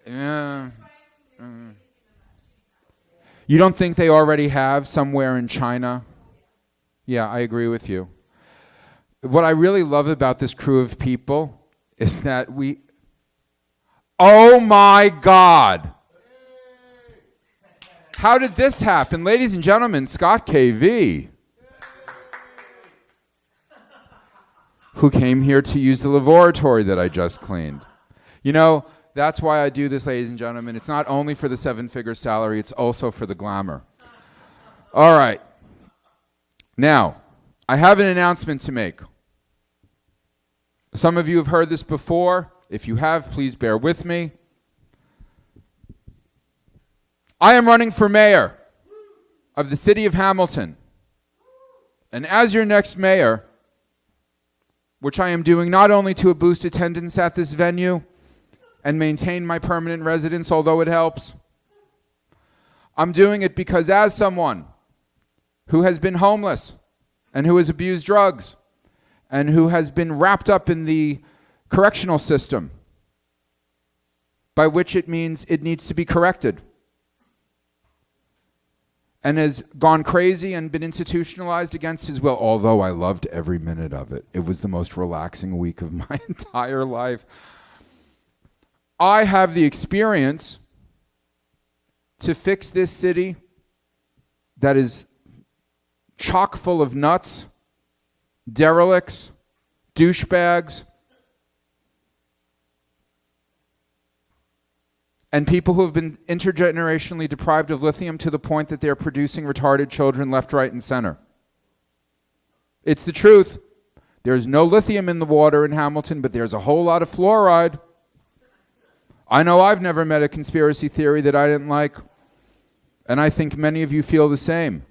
Yeah. You don't think they already have somewhere in China? Yeah, I agree with you. What I really love about this crew of people is that oh my God. How did this happen? Ladies and gentlemen, Scott KV, who came here to use the laboratory that I just cleaned. You know, that's why I do this, ladies and gentlemen. It's not only for the 7-figure salary, it's also for the glamour. All right. Now, I have an announcement to make. Some of you have heard this before. If you have, please bear with me. I am running for mayor of the city of Hamilton. And as your next mayor, which I am doing not only to boost attendance at this venue and maintain my permanent residence, although it helps, I'm doing it because as someone who has been homeless and who has abused drugs and who has been wrapped up in the correctional system, by which it means it needs to be corrected, and has gone crazy and been institutionalized against his will, although I loved every minute of it. It was the most relaxing week of my entire life. I have the experience to fix this city that is chock full of nuts, derelicts, douchebags, and people who have been intergenerationally deprived of lithium to the point that they're producing retarded children left, right, and center. It's the truth. There's no lithium in the water in Hamilton, but there's a whole lot of fluoride. I know I've never met a conspiracy theory that I didn't like, and I think many of you feel the same.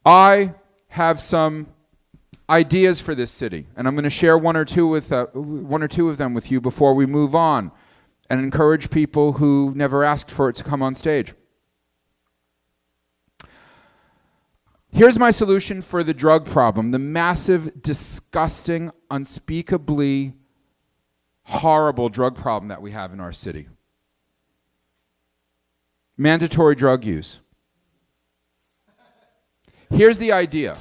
I have some ideas for this city, and I'm going to share one or two of them with you before we move on and encourage people who never asked for it to come on stage. Here's my solution for the drug problem, the massive, disgusting, unspeakably horrible drug problem that we have in our city. Mandatory drug use. Here's the idea.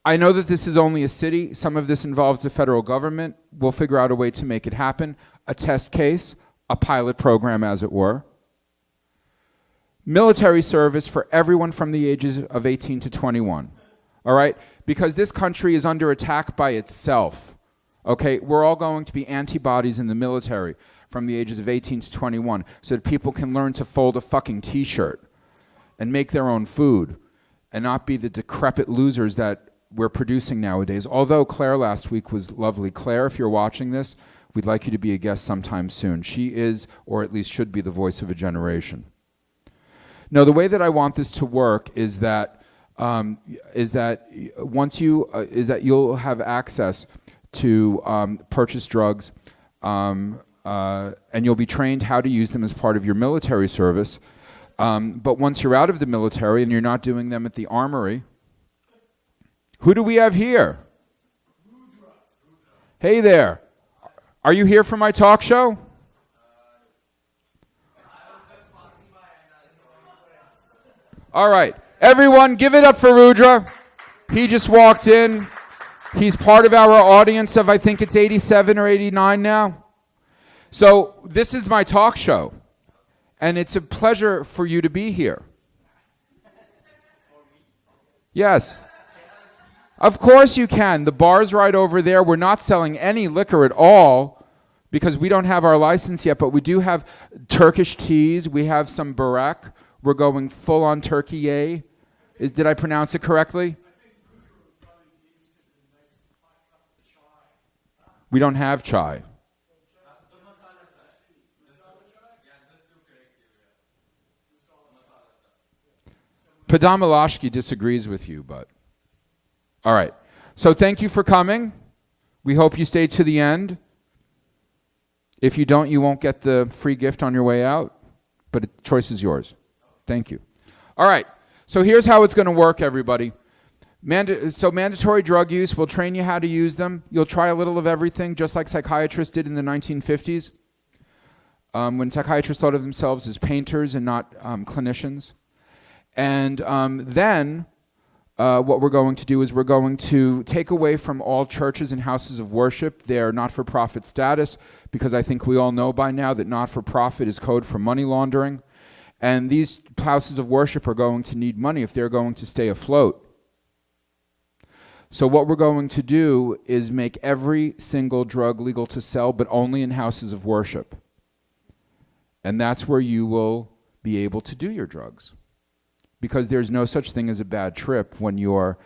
I know that this is only a city. Some of this involves the federal government. We'll figure out a way to make it happen. A test case, a pilot program, as it were. Military service for everyone from the ages of 18 to 21. All right? Because this country is under attack by itself. Okay? We're all going to be antibodies in the military from the ages of 18 to 21 so that people can learn to fold a fucking t-shirt and make their own food and not be the decrepit losers that we're producing nowadays. Although Claire last week was lovely. Claire, if you're watching this, we'd like you to be a guest sometime soon. She is, or at least should be, the voice of a generation. No, the way that I want this to work is that you'll have access to purchase drugs, and you'll be trained how to use them as part of your military service. But once you're out of the military and you're not doing them at the armory, who do we have here? Hey there. Are you here for my talk show? All right. Everyone, give it up for Rudra. He just walked in. He's part of our audience of, I think it's 87 or 89 now. So this is my talk show. And it's a pleasure for you to be here. Yes. Of course you can. The bar's right over there. We're not selling any liquor at all because we don't have our license yet, but we do have Turkish teas. We have some Barak. We're going full on Turkey. Did I pronounce it correctly? We don't have chai. Padamalashki disagrees with you, but... All right. So thank you for coming. We hope you stay to the end. If you don't, you won't get the free gift on your way out, but the choice is yours. Thank you. All right. So here's how it's going to work, everybody. So mandatory drug use, we'll train you how to use them. You'll try a little of everything, just like psychiatrists did in the 1950s, when psychiatrists thought of themselves as painters and not clinicians. And then what we're going to do is we're going to take away from all churches and houses of worship their not-for-profit status, because I think we all know by now that not-for-profit is code for money laundering. And these houses of worship are going to need money if they're going to stay afloat. So what we're going to do is make every single drug legal to sell, but only in houses of worship. And that's where you will be able to do your drugs. Because there's no such thing as a bad trip when you're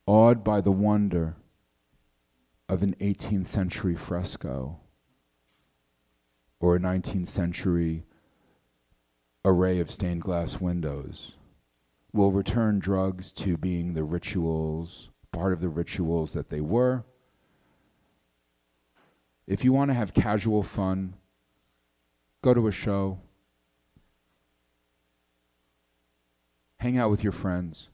awed by the wonder of an 18th century fresco or a 19th century array of stained glass windows. We'll return drugs to being the rituals, part of the rituals that they were. If you want to have casual fun, go to a show, hang out with your friends.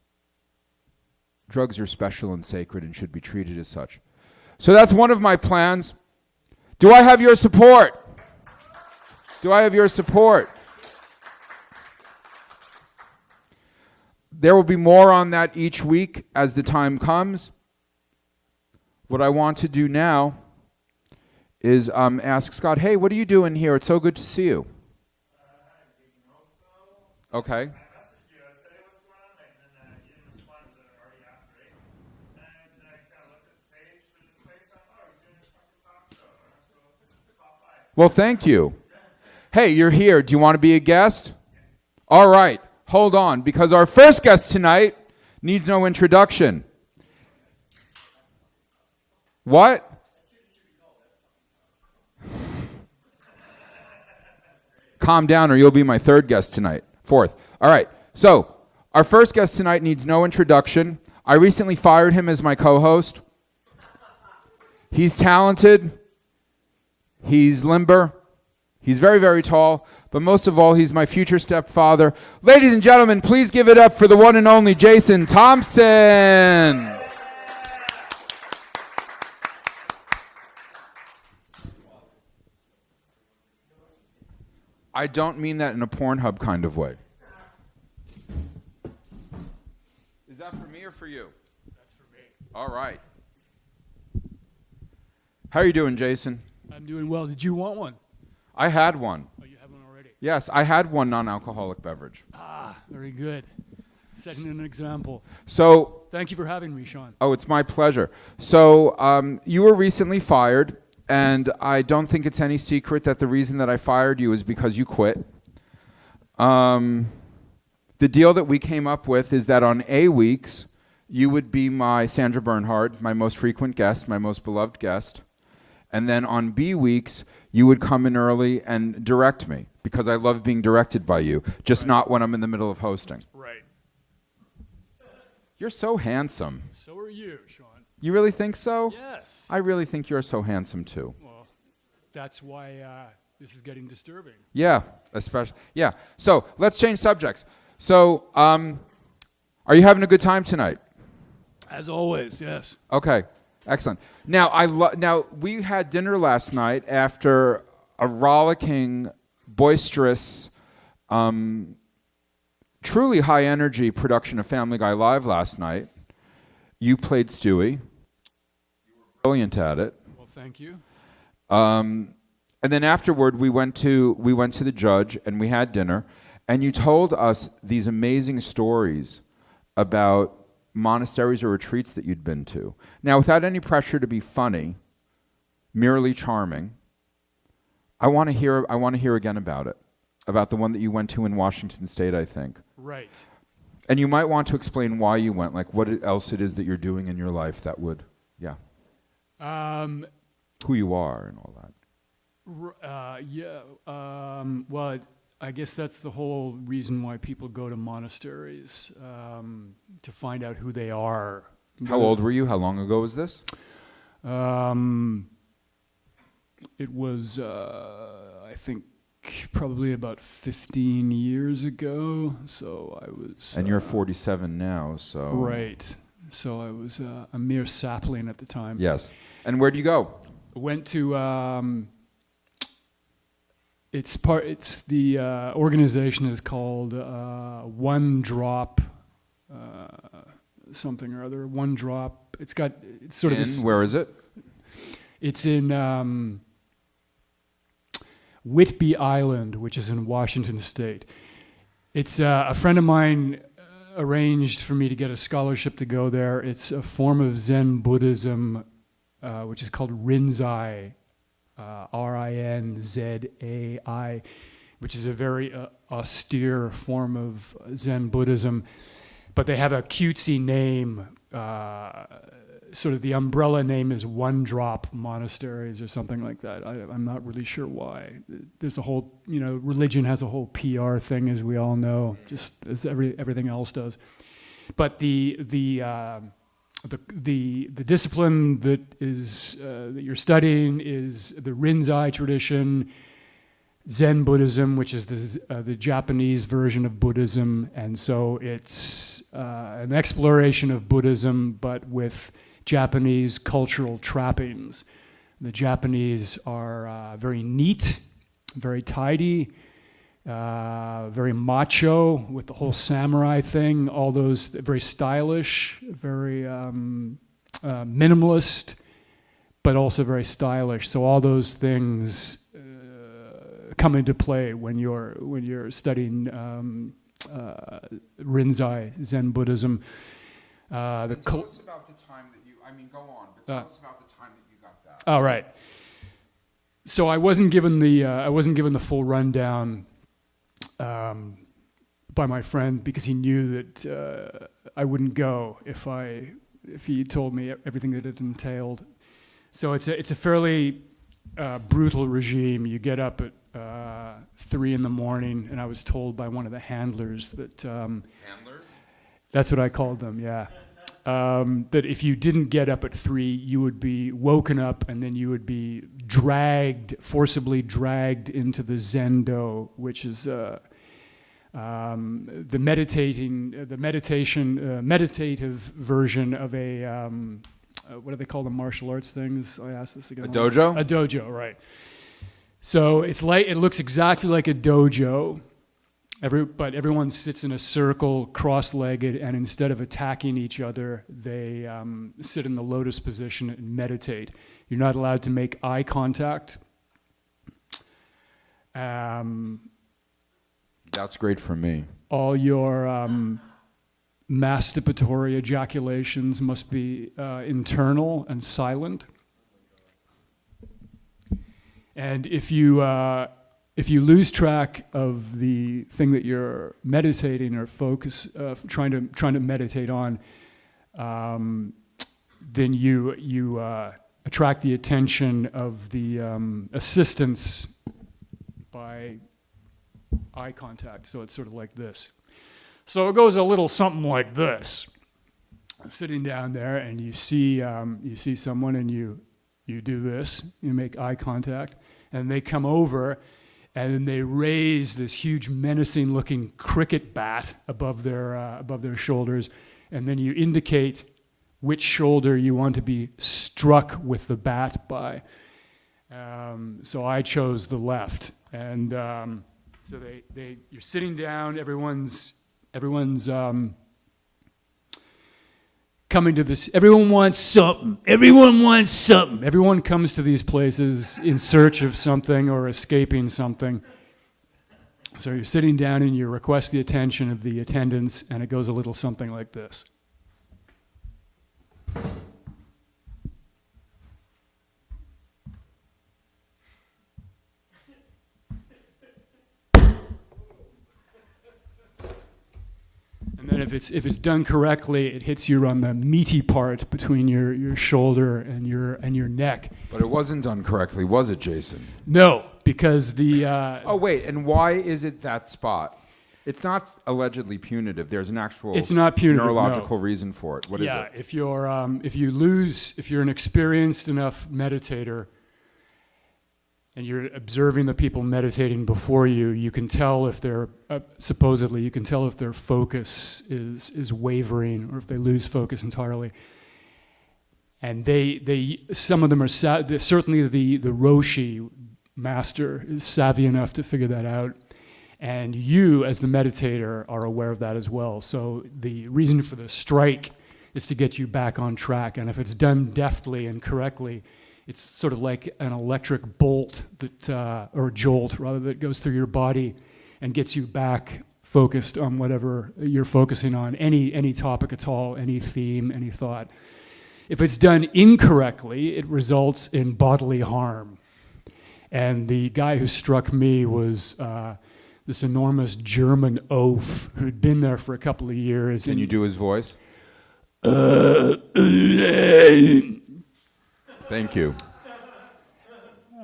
Drugs are special and sacred and should be treated as such. So that's one of my plans. Do I have your support? Do I have your support? There will be more on that each week as the time comes. What I want to do now is ask Scott, hey, what are you doing here? It's so good to see you. Okay. Well, thank you. Hey, you're here. Do you want to be a guest? All right. Hold on, because our first guest tonight needs no introduction. What? Calm down or you'll be my third guest tonight. Fourth. All right. So, our first guest tonight needs no introduction. I recently fired him as my co-host. He's talented. He's limber. He's very, very tall. But most of all, he's my future stepfather. Ladies and gentlemen, please give it up for the one and only Jason Thompson. I don't mean that in a Pornhub kind of way. Is that for me or for you? That's for me. All right. How are you doing, Jason? I'm doing well. Did you want one? I had one. Oh, you have one already? Yes, I had one non-alcoholic beverage. Ah, very good. Setting an example. So, Thank you for having me, Sean. oh, it's my pleasure. So, you were recently fired, and I don't think it's any secret that the reason that I fired you is because you quit. The deal that we came up with is that on A weeks, you would be my Sandra Bernhard, my most frequent guest, my most beloved guest. And then on B weeks, you would come in early and direct me, because I love being directed by you, just not when I'm in the middle of hosting. Right. You're so handsome. So are you, Sean. You really think so? Yes. I really think you're so handsome too. Well, that's why this is getting disturbing. Yeah, especially. Yeah. So let's change subjects. So, are you having a good time tonight? As always, yes. Okay, excellent. Now, now we had dinner last night after a rollicking, boisterous, truly high energy production of Family Guy Live last night. You played Stewie. You were brilliant at it. Well, thank you. And then afterward, we went to the judge and we had dinner, and you told us these amazing stories about monasteries or retreats that you'd been to. Now, without any pressure to be funny, merely charming, I want to hear again about it, about the one that you went to in Washington State, I think. Right. And you might want to explain why you went, like what else it is that you're doing in your life that would, yeah, who you are and all that. Well, I guess that's the whole reason why people go to monasteries, to find out who they are. How old were you? How long ago was this? It was, I think, probably about 15 years ago. So I was. And you're 47 now, so. Right. So I was a mere sapling at the time. Yes. And where'd you go? Went to. It's the organization is called One Drop, something or other. One Drop. It's sort of. Where is it? It's in Whidbey Island, which is in Washington State. It's a friend of mine arranged for me to get a scholarship to go there. It's a form of Zen Buddhism, which is called Rinzai. Rinzai, which is a very austere form of Zen Buddhism, but they have a cutesy name. Sort of the umbrella name is One Drop Monasteries or something like that. I'm not really sure why. There's a whole, religion has a whole PR thing, as we all know, just as everything else does. But the discipline that is that you're studying is the Rinzai tradition, Zen Buddhism, which is the Japanese version of Buddhism, and so it's an exploration of Buddhism, but with Japanese cultural trappings. The Japanese are very neat, very tidy, very macho with the whole samurai thing, all those very stylish, very minimalist, but also very stylish. So all those things come into play when you're studying Rinzai Zen Buddhism. Tell us about the time that go on, but tell us about the time that you got back. Oh, right. So I wasn't given the full rundown by my friend because he knew that I wouldn't go if he told me everything that it entailed. So it's a fairly brutal regime. You get up at 3 in the morning, and I was told by one of the handlers that Handlers? that's what I called them. Yeah. That if you didn't get up at 3, you would be woken up and then you would be forcibly dragged into the Zendo, which is the meditative version of a, what do they call the martial arts things? I asked this again. A dojo? A dojo, right. So it looks exactly like a dojo. But everyone sits in a circle, cross-legged, and instead of attacking each other, they sit in the lotus position and meditate. You're not allowed to make eye contact. That's great for me. All your masturbatory ejaculations must be internal and silent. And if you lose track of the thing that you're meditating or trying to meditate on, then you attract the attention of the assistants by eye contact. So it's sort of like this. So it goes a little something like this. Sitting down there, and you see someone, and you do this. You make eye contact, and they come over. And then they raise this huge, menacing-looking cricket bat above their shoulders, and then you indicate which shoulder you want to be struck with the bat by. So I chose the left, and so you're sitting down. Everyone's coming to this. Everyone wants something. Everyone wants something. Everyone comes to these places in search of something or escaping something. So you're sitting down and you request the attention of the attendants, and it goes a little something like this. And then if it's done correctly, it hits you on the meaty part between your shoulder and your neck. But it wasn't done correctly, was it, Jason? No, because the Oh wait, and why is it that spot? It's not allegedly punitive. There's an actual It's not punitive, neurological no. reason for it. What is it? if you're if you're an experienced enough meditator and you're observing the people meditating before you, you can tell if they're supposedly you can tell if their focus is wavering or if they lose focus entirely. And some of them are certainly the Roshi master is savvy enough to figure that out. And you, as the meditator, are aware of that as well. So the reason for the strike is to get you back on track. And if it's done deftly and correctly, it's sort of like an electric bolt or jolt, rather, that goes through your body and gets you back focused on whatever you're focusing on, any topic at all, any theme, any thought. If it's done incorrectly, it results in bodily harm. And the guy who struck me was this enormous German oaf who'd been there for a couple of years. Can you do his voice? Thank you.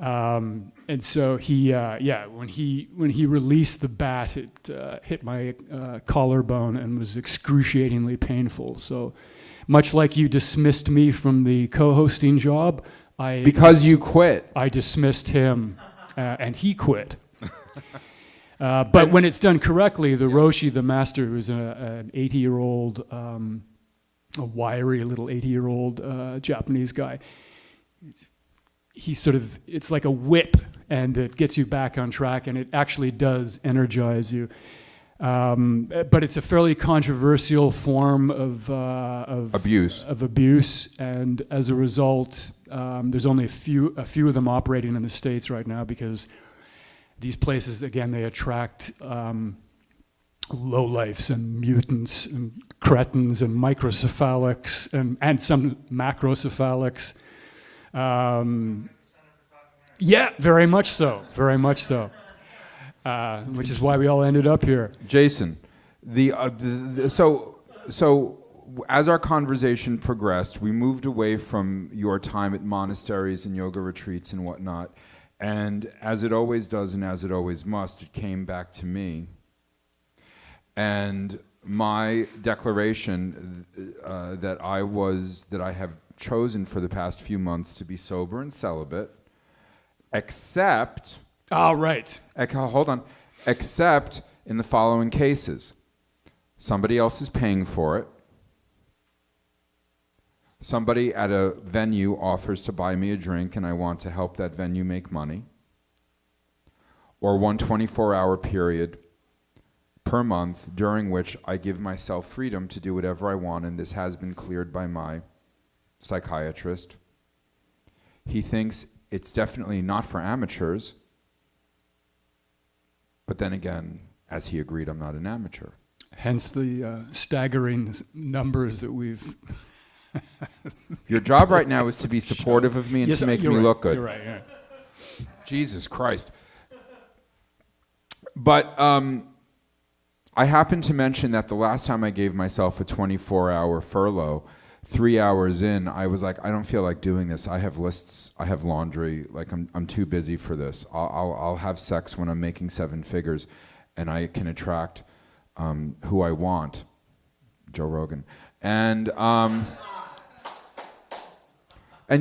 And so when he released the bat, it hit my collarbone and was excruciatingly painful. So much like you dismissed me from the co-hosting job, Because you quit. I dismissed him, and he quit. But when it's done correctly, the Roshi, the master, who's an 80-year-old, a wiry little 80-year-old Japanese guy, it's like a whip, and it gets you back on track, and it actually does energize you. But it's a fairly controversial form of Abuse. And as a result, there's only a few of them operating in the States right now, because these places, again, they attract lowlifes and mutants and cretins and microcephalics and some macrocephalics. Yeah, very much so. Very much so. Which is why we all ended up here. Jason, so as our conversation progressed, we moved away from your time at monasteries and yoga retreats and whatnot, and as it always does and as it always must, it came back to me. And my declaration that I have chosen for the past few months to be sober and celibate, except... Oh, right. Hold on. Except in the following cases. Somebody else is paying for it. Somebody at a venue offers to buy me a drink and I want to help that venue make money. Or one 24-hour period per month during which I give myself freedom to do whatever I want, and this has been cleared by my psychiatrist. He thinks it's definitely not for amateurs. But then again, as he agreed, I'm not an amateur. Hence the staggering numbers that we've... Your job right now is to be supportive of me and to make me look good. You're right, yeah. Jesus Christ. But I happened to mention that the last time I gave myself a 24-hour furlough, 3 hours in, I was like, I don't feel like doing this. I have lists, I have laundry, like I'm too busy for this. I'll have sex when I'm making 7 figures and I can attract who I want, Joe Rogan. And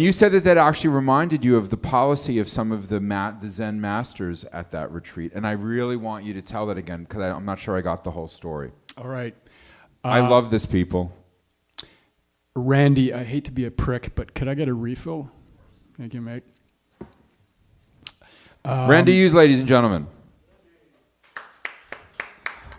you said that actually reminded you of the policy of some of the Zen masters at that retreat. And I really want you to tell that again because I'm not sure I got the whole story. All right. I love this, people. Randy, I hate to be a prick, but could I get a refill? Thank you, mate. Randy Hughes, ladies and gentlemen.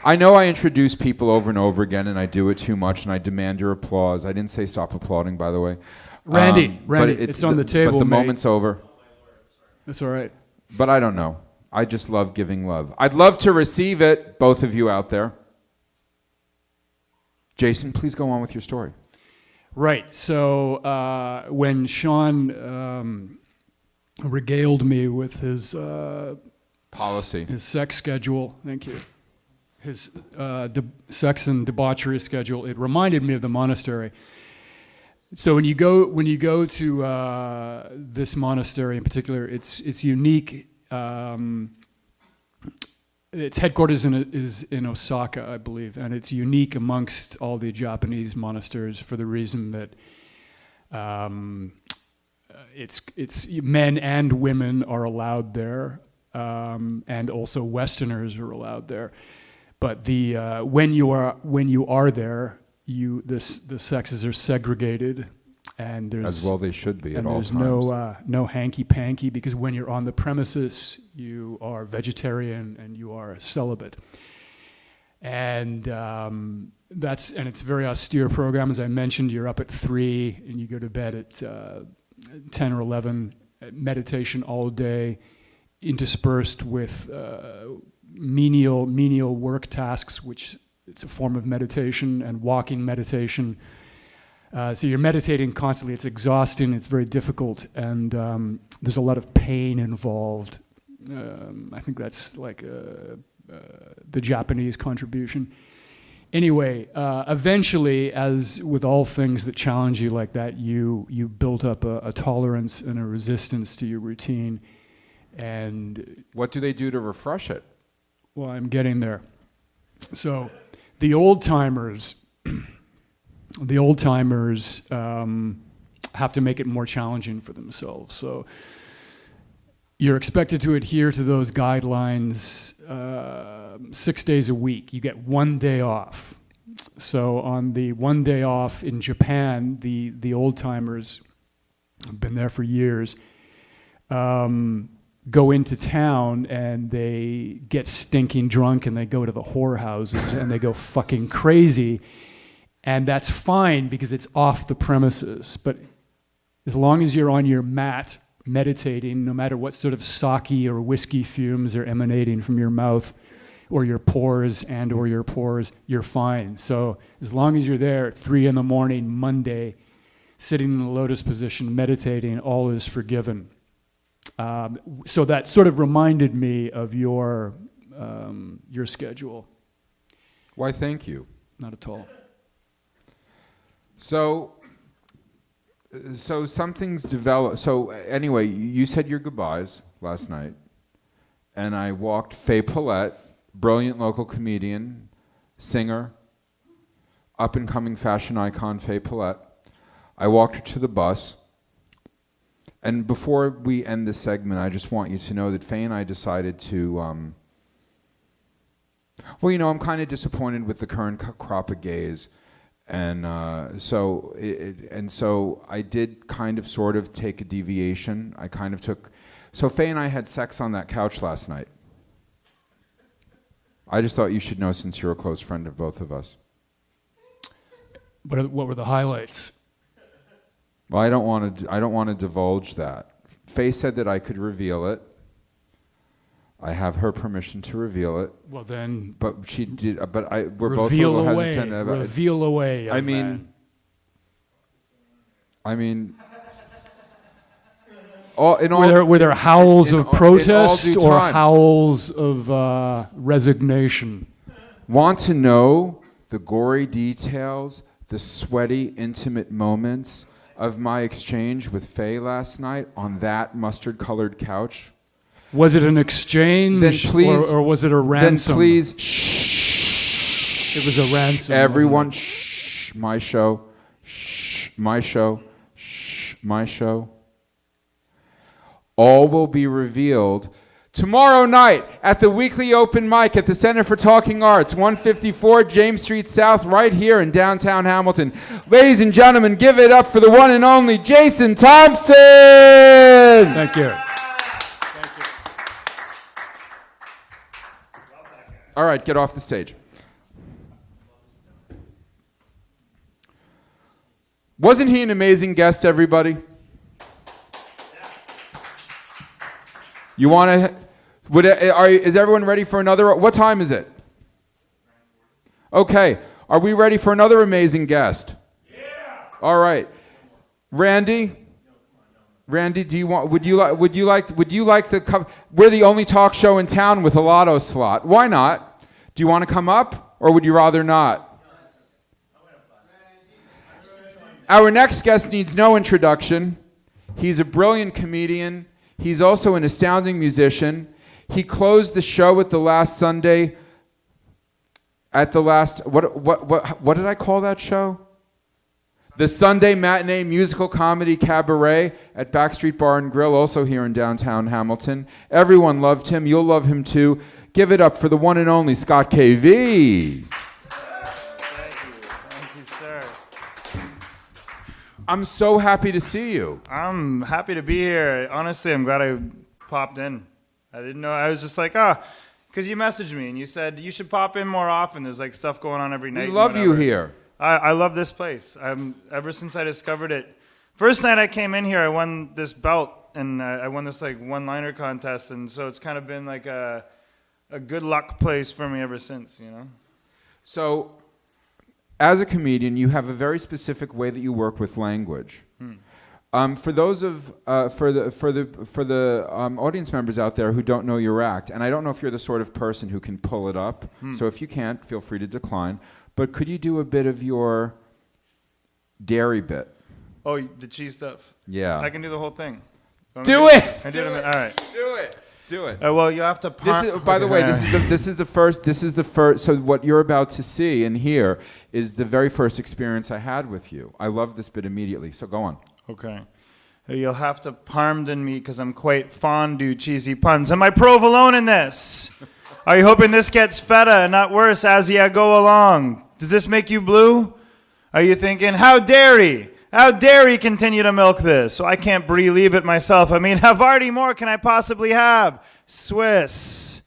I know I introduce people over and over again, and I do it too much, and I demand your applause. I didn't say stop applauding, by the way. Randy, it's on the table, but the mate. moment's over. That's all right. But I don't know. I just love giving love. I'd love to receive it, both of you out there. Jason, please go on with your story. Right. So when Sean regaled me with his policy, his sex schedule, thank you, his sex and debauchery schedule, it reminded me of the monastery. So when you go to this monastery in particular, it's unique. Its headquarters is in Osaka, I believe, and it's unique amongst all the Japanese monasteries for the reason that it's men and women are allowed there, and also Westerners are allowed there. But when you are there, the sexes are segregated, and there's as well they should be at all times. There's no hanky panky, because when you're on the premises, you are vegetarian and you are celibate, and it's a very austere program. As I mentioned, you're up at 3 and you go to bed at 10 or 11. Meditation all day, interspersed with menial work tasks, which it's a form of meditation, and walking meditation. So you're meditating constantly. It's exhausting. It's very difficult, and there's a lot of pain involved. I think that's like the Japanese contribution. Anyway, eventually, as with all things that challenge you like that, you build up a tolerance and a resistance to your routine. And what do they do to refresh it? Well, I'm getting there. So the old timers have to make it more challenging for themselves. So you're expected to adhere to those guidelines 6 days a week. You get 1 day off. So on the 1 day off in Japan, the old timers have been there for years, go into town and they get stinking drunk and they go to the whorehouses and they go fucking crazy. And that's fine because it's off the premises. But as long as you're on your mat meditating, no matter what sort of sake or whiskey fumes are emanating from your mouth or your pores, you're fine. So as long as you're there at 3 a.m, Monday, sitting in the lotus position, meditating, all is forgiven. So that sort of reminded me of your schedule. Why, thank you. Not at all. So something's developed. So anyway, you said your goodbyes last night, and I walked Faye Paulette, brilliant local comedian, singer, up-and-coming fashion icon Faye Paulette. I walked her to the bus, and before we end this segment, I just want you to know that Faye and I decided to, well, you know, I'm kind of disappointed with the current crop of gays. And so I did kind of sort of take a deviation. I kind of took, so Faye and I had sex on that couch last night. I just thought you should know since you're a close friend of both of us. What were the highlights? Well, I don't want to divulge that. Faye said that I could reveal it. I have her permission to reveal it. Well then, but she did. But we're both a little hesitant about it. Reveal away. I mean, were there howls of protest or howls of resignation? Want to know the gory details, the sweaty, intimate moments of my exchange with Faye last night on that mustard-colored couch? Was it an exchange, then please, or was it a ransom? Then please, shh. It was a ransom. Everyone, shh. My show. Shh. My show. Shh. My show. All will be revealed tomorrow night at the weekly open mic at the Center for Talking Arts, 154 James Street South, right here in downtown Hamilton. Ladies and gentlemen, give it up for the one and only Jason Thompson. Thank you. All right, get off the stage. Wasn't he an amazing guest, everybody? You want to, is everyone ready for another, what time is it? Okay, are we ready for another amazing guest? Yeah. All right. Randy, do you want, would you like the, we're the only talk show in town with a lotto slot. Why not? Do you want to come up, or would you rather not? Our next guest needs no introduction. He's a brilliant comedian. He's also an astounding musician. He closed the show at the last Sunday, at the last, what did I call that show? The Sunday Matinee Musical Comedy Cabaret at Backstreet Bar and Grill, also here in downtown Hamilton. Everyone loved him. You'll love him too. Give it up for the one and only Scott KV. Thank you, sir. I'm so happy to see you. I'm happy to be here. Honestly, I'm glad I popped in. I didn't know. I was just like, because you messaged me and you said you should pop in more often. There's like stuff going on every night. We love you here. I love this place. Ever since I discovered it. First night I came in here, I won this belt and I won this like one-liner contest, and so it's kind of been like a good luck place for me ever since, you know. So, as a comedian, you have a very specific way that you work with language. For those of for the audience members out there who don't know your act, and I don't know if you're the sort of person who can pull it up. So if you can't, feel free to decline. But could you do a bit of your dairy bit? Oh, the cheese stuff. Yeah. I can do the whole thing. Do it. All right. Do it. Well, you have to. By the way, this is the first. So what you're about to see and hear is the very first experience I had with you. I love this bit immediately. So go on. Okay. You'll have to pardon me because I'm quite fond of cheesy puns. Am I provolone in this? Are you hoping this gets feta and not worse as I go along? Does this make you blue? Are you thinking, how dare he continue to milk this? So I can't believe it myself. I mean, how vardy more can I possibly have? Swiss.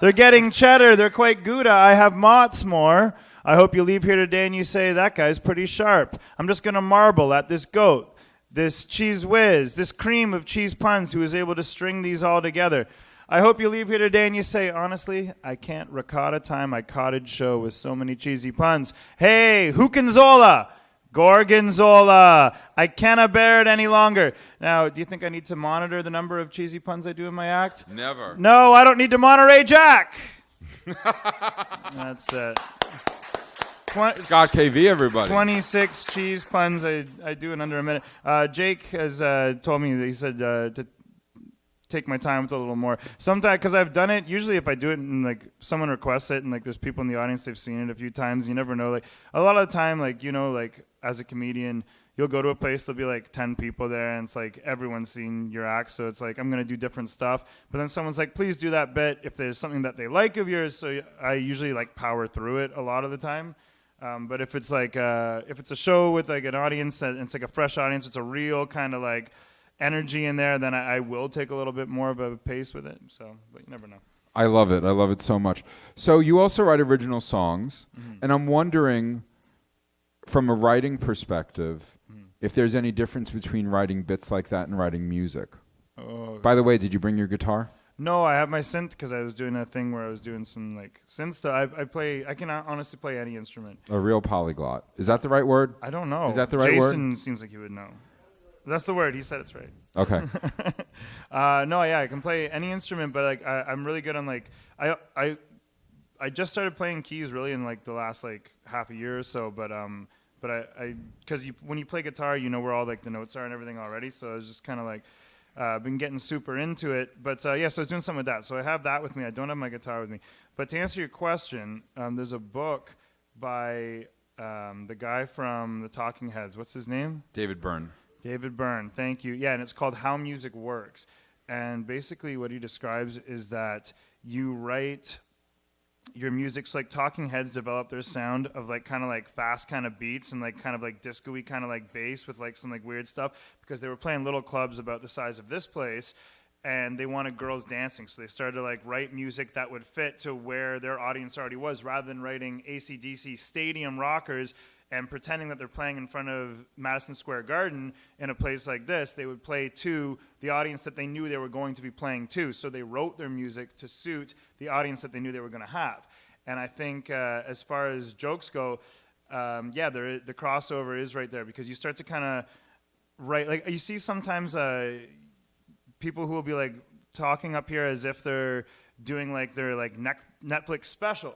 They're getting cheddar. They're quite Gouda. I have Mott's more. I hope you leave here today and you say, that guy's pretty sharp. I'm just going to marvel at this goat, this cheese whiz, this cream of cheese puns who is able to string these all together. I hope you leave here today and you say, honestly, I can't ricotta time my cottage show with so many cheesy puns. Hey, Huckenzola, Gorgonzola. I cannot bear it any longer. Now, do you think I need to monitor the number of cheesy puns I do in my act? Never. No, I don't need to Monterey Jack. That's it. Scott KV, everybody. 26 cheese puns I do in under a minute. Jake has told me that he said to take my time with it a little more. Sometimes, because I've done it, usually if I do it and like someone requests it and like there's people in the audience, they've seen it a few times, you never know. Like a lot of the time, like, you know, like as a comedian, you'll go to a place, there'll be like 10 people there and it's like everyone's seen your act. So it's like, I'm going to do different stuff. But then someone's like, please do that bit if there's something that they like of yours. So I usually like power through it a lot of the time. But if it's like, if it's a show with like an audience that it's like a fresh audience, it's a real kind of like energy in there, then I will take a little bit more of a pace with it. So, but you never know. I love it. I love it so much. So you also write original songs, and I'm wondering, from a writing perspective, if there's any difference between writing bits like that and writing music. Oh, by the way, did you bring your guitar? No, I have my synth because I was doing a thing where I was doing some like synth stuff. I can honestly play any instrument. A real polyglot. Is that the right word? I don't know. Is that the right word? Jason seems like he would know. That's the word. He said it's right. Okay. No, yeah, I can play any instrument, but like I'm really good on like I just started playing keys really in like the last like half a year or so, but I because when you play guitar, you know where all like the notes are and everything already, so I was just kind of like been getting super into it. But yeah, so I was doing something with that. So I have that with me. I don't have my guitar with me. But to answer your question, there's a book by the guy from the Talking Heads. What's his name? David Byrne. David Byrne, thank you. Yeah, and it's called How Music Works. And basically what he describes is that you write your music, so like Talking Heads develop their sound of like kind of like fast kind of beats and like kind of like disco-y kind of like bass with like some like weird stuff because they were playing little clubs about the size of this place and they wanted girls dancing. So they started to like write music that would fit to where their audience already was rather than writing AC/DC stadium rockers and pretending that they're playing in front of Madison Square Garden in a place like this. They would play to the audience that they knew they were going to be playing to. So they wrote their music to suit the audience that they knew they were going to have. And I think as far as jokes go, yeah, the crossover is right there because you start to kind of write, like you see sometimes people who will be like talking up here as if they're doing like their like Netflix special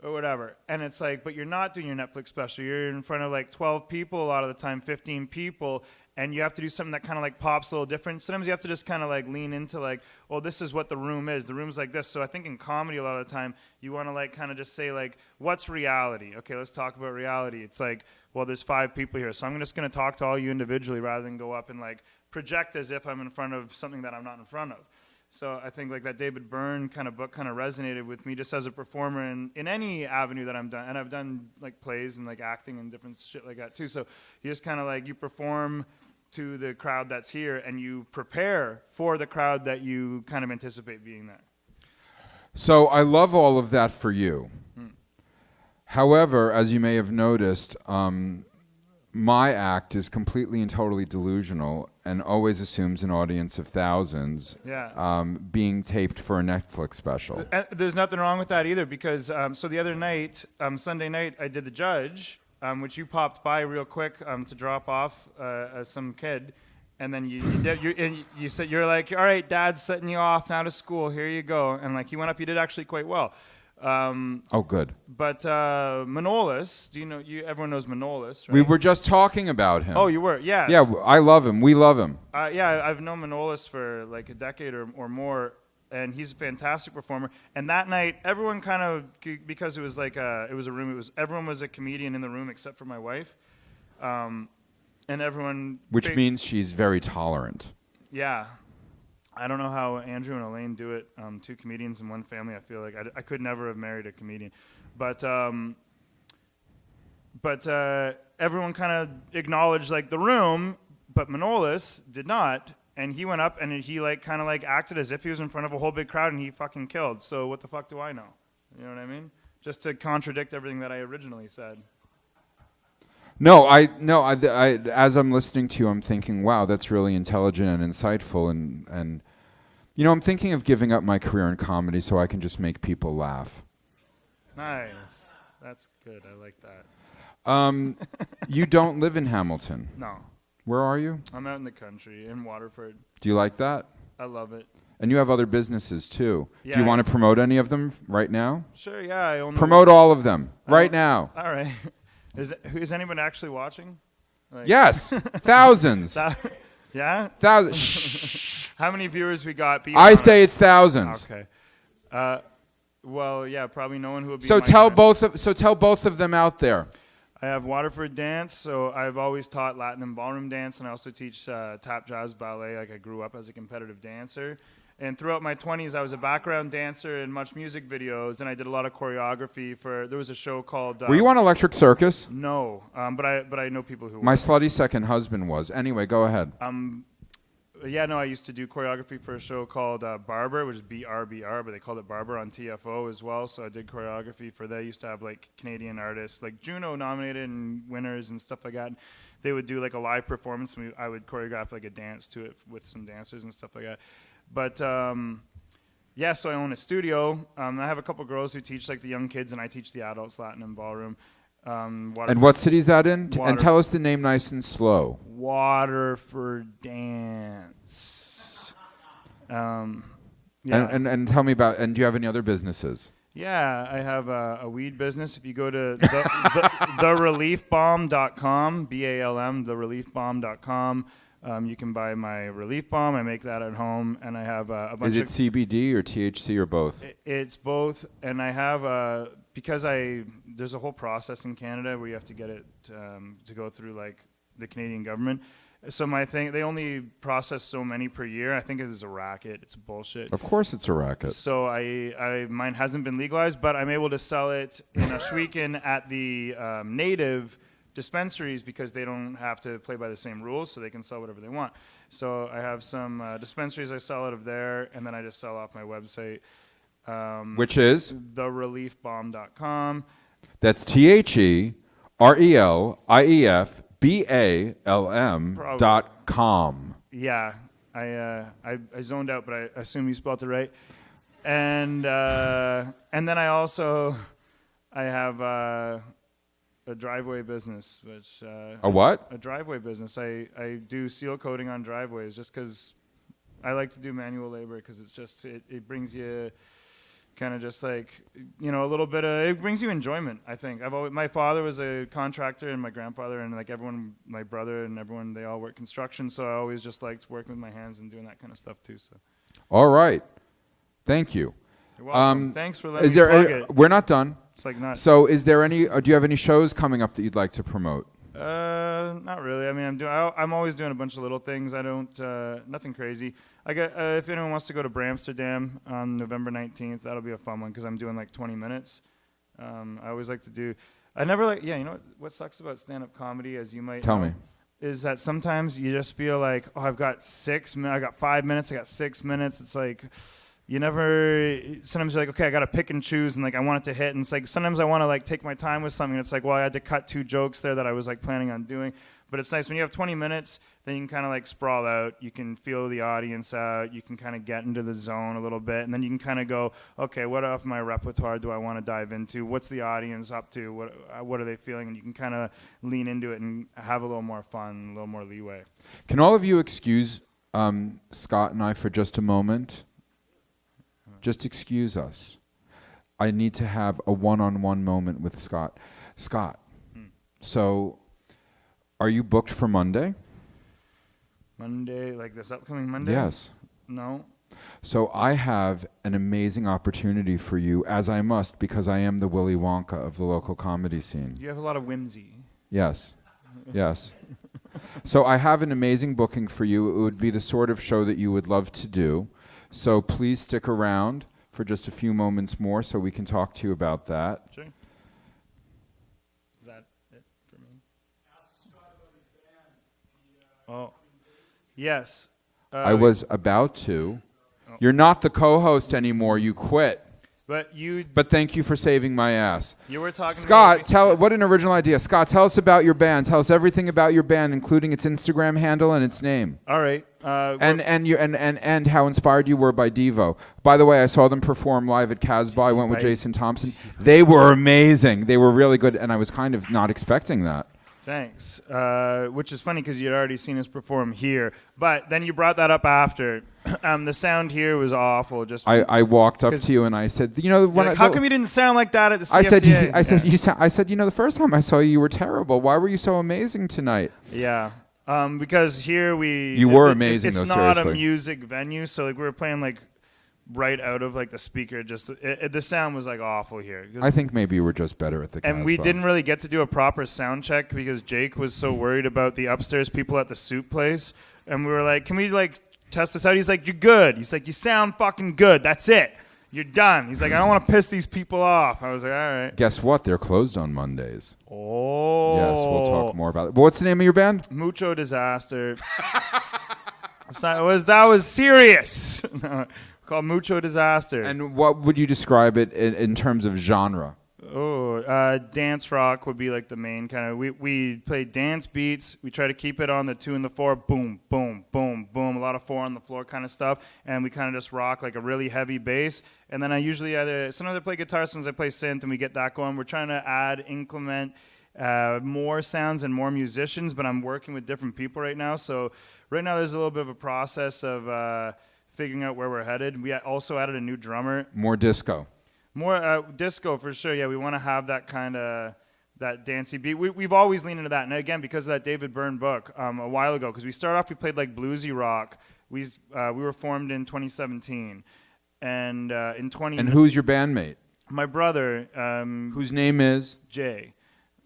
or whatever. And it's like, but you're not doing your Netflix special. You're in front of like 12 people a lot of the time, 15 people, and you have to do something that kind of like pops a little different. Sometimes you have to just kind of like lean into like, well, this is what the room is. The room's like this. So I think in comedy a lot of the time, you want to like kind of just say like, what's reality? Okay, let's talk about reality. It's like, well, there's 5 people here. So I'm just going to talk to all you individually rather than go up and like project as if I'm in front of something that I'm not in front of. So I think like that David Byrne kind of book kind of resonated with me just as a performer in any avenue that I'm done. And I've done like plays and like acting and different shit like that too. So you just kind of like, you perform to the crowd that's here and you prepare for the crowd that you kind of anticipate being there. So I love all of that for you. However, as you may have noticed, my act is completely and totally delusional and always assumes an audience of thousands being taped for a Netflix special. There's nothing wrong with that either because so the other night, Sunday night, I did The Judge, which you popped by real quick to drop off some kid. And then you said, you're like, all right, Dad's setting you off now to school. Here you go. And like he went up, you did actually quite well. Oh, good. But Manolis, do you know? Everyone knows Manolis, right? We were just talking about him. Oh, you were? Yes. Yeah, I love him. We love him. Yeah, I've known Manolis for like a decade or more, and he's a fantastic performer. And that night, everyone kind of, because it was like it was a room. Everyone was a comedian in the room except for my wife, and everyone. Which means she's very tolerant. Yeah. I don't know how Andrew and Elaine do it, 2 comedians in one family. I feel like I could never have married a comedian. But everyone kind of acknowledged like the room, but Manolis did not. And he went up and he like kind of like acted as if he was in front of a whole big crowd and he fucking killed. So what the fuck do I know? You know what I mean? Just to contradict everything that I originally said. No, I as I'm listening to you, I'm thinking, wow, that's really intelligent and insightful, and you know, I'm thinking of giving up my career in comedy so I can just make people laugh. Nice, that's good. I like that. You don't live in Hamilton. No. Where are you? I'm out in the country, in Waterford. Do you like that? I love it. And you have other businesses too. Yeah, Do you want to promote any of them right now? Sure, yeah. I own Promote all of them right now. All right. Is anyone actually watching? Like, Yes, thousands. Yeah? Thousands. Shh. How many viewers we got? Be I honest. say it's thousands. Okay. Well, yeah, probably no one who will be. So my tell friend. tell both of them out there. I have Waterford dance, so I've always taught Latin and ballroom dance, and I also teach tap, jazz, ballet. Like I grew up as a competitive dancer, and throughout my 20s, I was a background dancer in much music videos, and I did a lot of choreography for. There was a show called. Were you on Electric Circus? No, but I know people who. My were. slutty second husband was. Anyway, go ahead. Yeah, no, I used to do choreography for a show called Barber, which is BRBR, but they called it Barber on TFO as well. So I did choreography for that. I used to have like Canadian artists, like Juno nominated and winners and stuff like that. They would do like a live performance, and I would choreograph like a dance to it with some dancers and stuff like that. But yeah, so I own a studio. I have a couple girls who teach like the young kids, and I teach the adults Latin and ballroom. And what city is that in? And tell us the name nice and slow. Waterford Dance. Yeah. And tell me about, and do you have any other businesses? Yeah, I have a weed business. If you go to thereliefbalm.com, BALM, thereliefbalm.com, you can buy my relief balm. I make that at home, and I have a bunch of... Is it CBD or THC or both? It's both, and I have because there's a whole process in Canada where you have to get it to go through like the Canadian government. So my thing, they only process so many per year. I think it is a racket. It's bullshit. Of course it's a racket. So mine hasn't been legalized, but I'm able to sell it in Ashwegan at the native dispensaries because they don't have to play by the same rules, so they can sell whatever they want. So I have some dispensaries I sell out of there, and then I just sell off my website. Which is? thereliefbalm.com. That's THERELIEFBALM.com. Yeah, I zoned out, but I assume you spelled it right. And then I have a driveway business, which a what? A driveway business. I do seal coating on driveways just because I like to do manual labor because it's just it brings you kind of just like, you know, a little bit of, it brings you enjoyment, I think. My father was a contractor, and my grandfather and like everyone, my brother and everyone, they all work construction, so I always just liked working with my hands and doing that kind of stuff too. So. All right. Thank you. You're welcome. Thanks for letting me plug it. We're not done. It's like not. So is there any, do you have any shows coming up that you'd like to promote? Not really. I mean, I'm always doing a bunch of little things. I don't, nothing crazy. If anyone wants to go to Bramsterdam on November 19th, that'll be a fun one because I'm doing like 20 minutes. I always like to do, you know what sucks about stand-up comedy, as you might Tell know, me. is that sometimes you just feel like, oh, I've got 6 minutes, I got 5 minutes, I got 6 minutes. It's like, sometimes you're like, okay, I got to pick and choose, and like I want it to hit, and it's like sometimes I want to like take my time with something. It's like, well, I had to cut 2 jokes there that I was like planning on doing. But it's nice when you have 20 minutes, then you can kind of like sprawl out. You can feel the audience out. You can kind of get into the zone a little bit, and then you can kind of go, okay, what of my repertoire do I want to dive into? What's the audience up to? What are they feeling? And you can kind of lean into it and have a little more fun, a little more leeway. Can all of you excuse Scott and I for just a moment? Just excuse us. I need to have a one-on-one moment with Scott. Scott, so are you booked for Monday? Monday, like this upcoming Monday? Yes. No. So I have an amazing opportunity for you, as I must, because I am the Willy Wonka of the local comedy scene. You have a lot of whimsy. Yes. Yes. So I have an amazing booking for you. It would be the sort of show that you would love to do. So please stick around for just a few moments more so we can talk to you about that. Sure. Is that it for me? Ask Scott about his band. Oh, yes. I was about to. You're not the co-host anymore. You quit. But thank you for saving my ass. You were talking Scott, what an original idea. Scott, tell us about your band. Tell us everything about your band, including its Instagram handle and its name. All right. And how inspired you were by Devo. By the way, I saw them perform live at Casbah. I went with Jason Thompson. They were amazing. They were really good, and I was kind of not expecting that. Thanks. Which is funny because you'd already seen us perform here. But then you brought that up after. The sound here was awful. I walked up to you and I said, how come you didn't sound like that at the CFTA? I said, the first time I saw you, you were terrible. Why were you so amazing tonight? Yeah. Because here You were amazing, it's though, not seriously. a music venue, so like we were playing like right out of like the speaker. The sound was like awful here. I think maybe you were just better at the Casbah. And we didn't really get to do a proper sound check because Jake was so worried about the upstairs people at the soup place. And we were like, can we like test this out? He's like, you're good. He's like, you sound fucking good. That's it. You're done. He's like, I don't want to piss these people off. I was like, all right. Guess what? They're closed on Mondays. Oh. Yes, we'll talk more about it. What's the name of your band? Mucho Disaster. That was serious. Called Mucho Disaster. And what would you describe it in terms of genre? Dance rock would be like the main kind of. We play dance beats. We try to keep it on the 2 and the 4. Boom, boom, boom, boom. A lot of 4 on the floor kind of stuff. And we kind of just rock like a really heavy bass. And then I usually sometimes I play guitar, sometimes I play synth, and we get that going. We're trying to increment more sounds and more musicians, but I'm working with different people right now. So right now there's a little bit of a process of figuring out where we're headed. We also added a new drummer. More disco. More disco for sure. Yeah, we want to have that kind of that dancey beat. We've always leaned into that, and again because of that David Byrne book a while ago. Because we started off, we played like bluesy rock. We were formed in 2017, and in 20. And who's your bandmate? My brother. Whose name is Jay.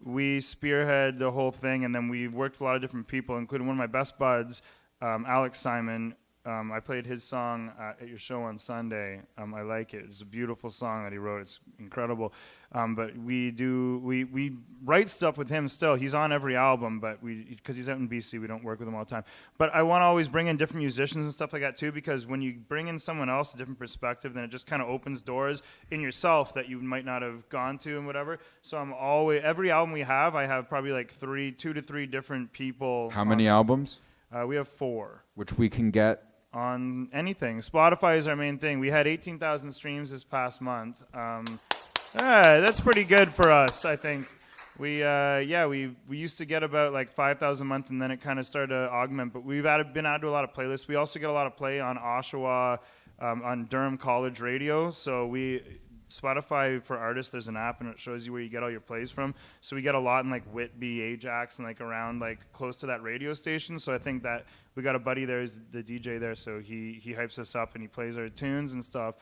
We spearhead the whole thing, and then we worked with a lot of different people, including one of my best buds, Alex Simon. I played his song at your show on Sunday. I like it. It's a beautiful song that he wrote. It's incredible. But we write stuff with him still. He's on every album, but because he's out in BC, we don't work with him all the time. But I want to always bring in different musicians and stuff like that too, because when you bring in someone else, a different perspective, then it just kind of opens doors in yourself that you might not have gone to and whatever. So every album we have, I have probably like 2 to 3 different people. How many albums? We have 4. Which we can get on anything. Spotify is our main thing. We had 18,000 streams this past month. That's pretty good for us, I think. We used to get about like 5,000 a month, and then it kind of started to augment. But we've been added to a lot of playlists. We also get a lot of play on Oshawa, on Durham College Radio. So Spotify for artists, there's an app, and it shows you where you get all your plays from. So we get a lot in like Whitby, Ajax, and like around like close to that radio station. So I think that we got a buddy there, is the DJ there, so he hypes us up and he plays our tunes and stuff.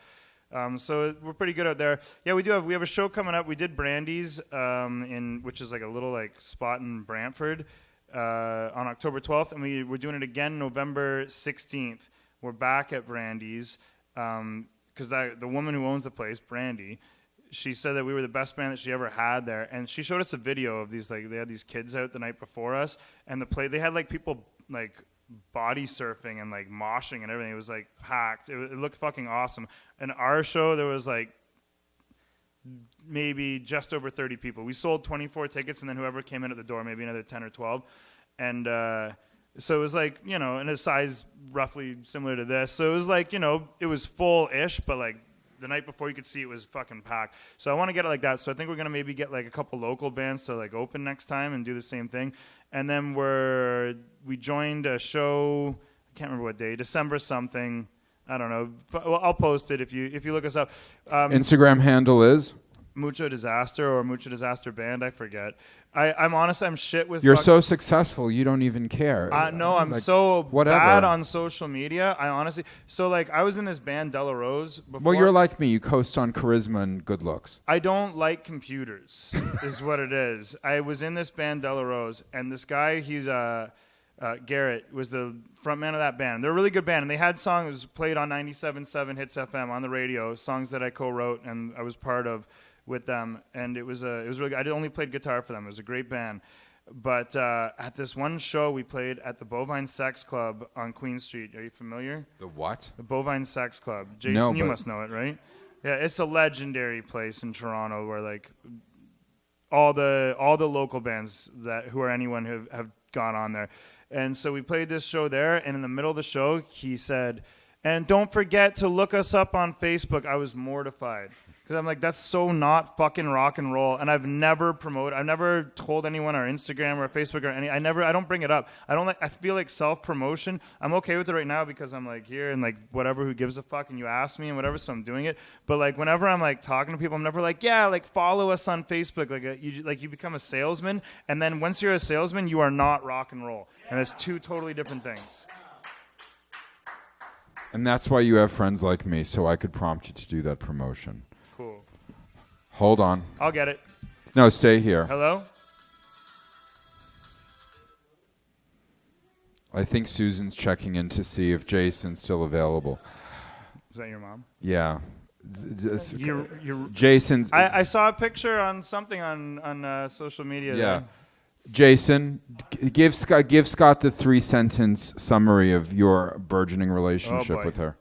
So we're pretty good out there. Yeah, we have a show coming up. We did Brandy's which is like a little like spot in Brantford on October 12th, and we're doing it again November 16th. We're back at Brandy's. Because the woman who owns the place, Brandy, she said that we were the best band that she ever had there, and she showed us a video of these they had these kids out the night before us, and they had like people like body surfing and like moshing and everything. It was like packed. It looked fucking awesome. And our show, there was like maybe just over 30 people. We sold 24 tickets, and then whoever came in at the door, maybe another 10 or 12, and. So it was like, in a size roughly similar to this. So it was like, it was full-ish, but like the night before you could see it was fucking packed. So I want to get it like that. So I think we're going to maybe get like a couple local bands to like open next time and do the same thing. And then we joined a show, I can't remember what day, December something. I don't know. Well, I'll post it if you look us up. Instagram handle is? Mucho Disaster or Mucho Disaster Band, I forget. I'm shit with. You're so successful, you don't even care. No, I'm like, so bad on social media. I honestly, I was in this band Della Rose before. Well, you're like me. You coast on charisma and good looks. I don't like computers, is what it is. I was in this band Della Rose, and this guy, he's Garrett, was the front man of that band. They're a really good band, and they had songs played on 97.7 Hits FM on the radio, songs that I co-wrote and I was part of with them, and it was really good. I only played guitar for them. It was a great band. But at this one show, we played at the Bovine Sex Club on Queen Street. Are you familiar? The what? The Bovine Sex Club. Jason, no, you must know it, right? Yeah, it's a legendary place in Toronto where like all the local bands who are anyone who have gone on there. And so we played this show there, and in the middle of the show, he said, "And don't forget to look us up on Facebook." I was mortified because I'm like, that's so not fucking rock and roll. And I've never told anyone on Instagram or Facebook or I don't bring it up. I feel like self-promotion. I'm okay with it right now because I'm like here and like whatever, who gives a fuck, and you ask me and whatever, so I'm doing it. But like whenever I'm like talking to people, I'm never like, yeah, like follow us on Facebook. You become a salesman, and then once you're a salesman, you are not rock and roll. And it's two totally different things. And that's why you have friends like me, so I could prompt you to do that promotion. Cool. Hold on. I'll get it. No, stay here. Hello? I think Susan's checking in to see if Jason's still available. Is that your mom? Yeah. Jason's. I saw a picture on something on social media. Yeah. There. Jason, give Scott the 3-sentence summary of your burgeoning relationship with her.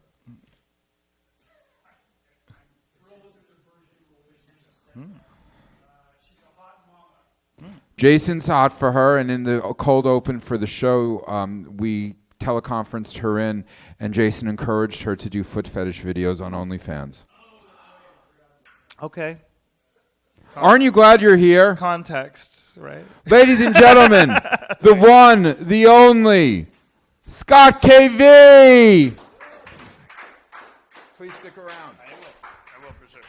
Jason's hot for her, and in the cold open for the show, we teleconferenced her in, and Jason encouraged her to do foot fetish videos on OnlyFans. Okay. Aren't you glad you're here? Context, right? Ladies and gentlemen, the one, the only, Scott KV. Please stick around. I will for sure.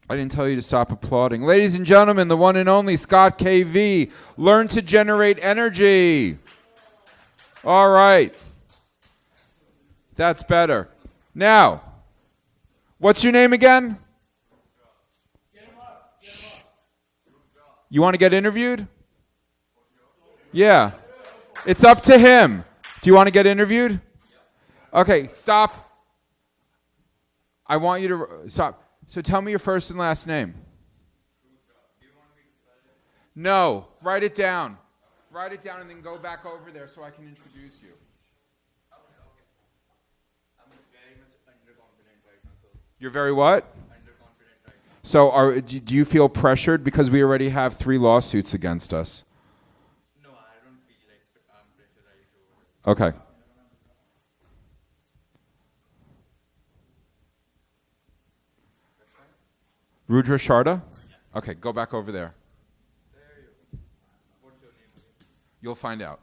I didn't tell you to stop applauding. Ladies and gentlemen, the one and only Scott KV. Learn to generate energy. All right. That's better. Now, what's your name again? You want to get interviewed? Yeah. It's up to him. Do you want to get interviewed? Okay, stop. I want you to stop. So tell me your first and last name. No, write it down. Write it down and then go back over there so I can introduce you. I'm very much underconfident right now. You're very what? So do you feel pressured because we already have 3 lawsuits against us? No, I don't feel like I'm pressurized. Okay. Rudra Sharda? Okay, go back over there. What's your name again? You'll find out.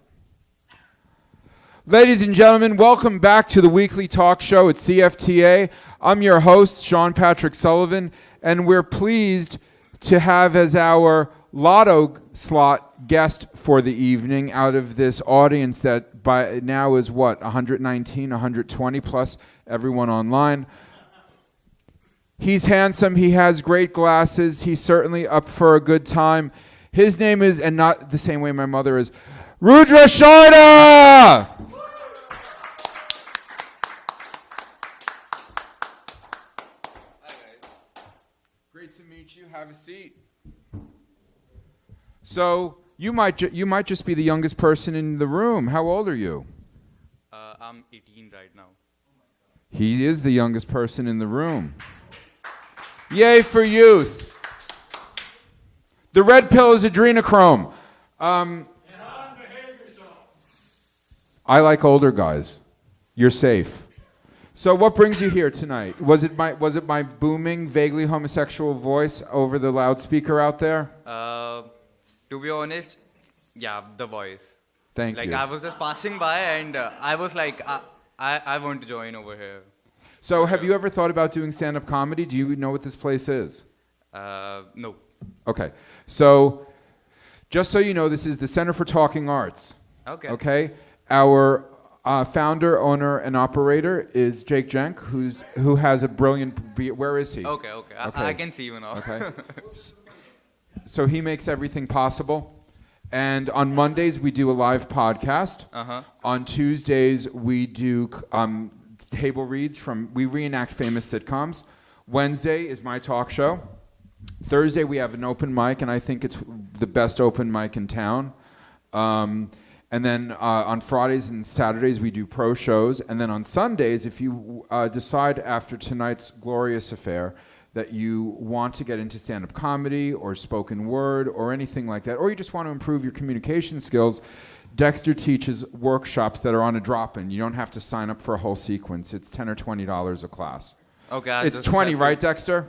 Ladies and gentlemen, welcome back to the Weekly Talk Show at CFTA. I'm your host, SEAN Patrick Sullivan, and we're pleased to have as our lotto slot guest for the evening out of this audience that by now is what, 119, 120 plus everyone online. He's handsome, he has great glasses, he's certainly up for a good time. His name is, and not the same way my mother is, Rudra Sharda! Great to meet you. Have a seat. So you might just be the youngest person in the room. How old are you? I'm 18 right now. He is the youngest person in the room. Yay for youth. The red pill is adrenochrome. I like older guys. You're safe. So what brings you here tonight? Was it my booming, vaguely homosexual voice over the loudspeaker out there? To be honest, yeah, the voice. Thank you. Like I was just passing by and I was like, I want to join over here. So have you ever thought about doing stand-up comedy? Do you know what this place is? No. Okay. So just so you know, this is the Center for Talking Arts. Okay. Okay? Our founder, owner, and operator is Jake Jenk, who has a brilliant... Where is he? Okay. I can see you now. Okay. So he makes everything possible. And on Mondays, we do a live podcast. Uh-huh. On Tuesdays, we do table reads we reenact famous sitcoms. Wednesday is my talk show. Thursday, we have an open mic, and I think it's the best open mic in town. And And then on Fridays and Saturdays, we do pro shows. And then on Sundays, if you decide after tonight's glorious affair that you want to get into stand-up comedy or spoken word or anything like that, or you just want to improve your communication skills, Dexter teaches workshops that are on a drop-in. You don't have to sign up for a whole sequence. It's $10 or $20 a class. Okay. It's 20, right, Dexter?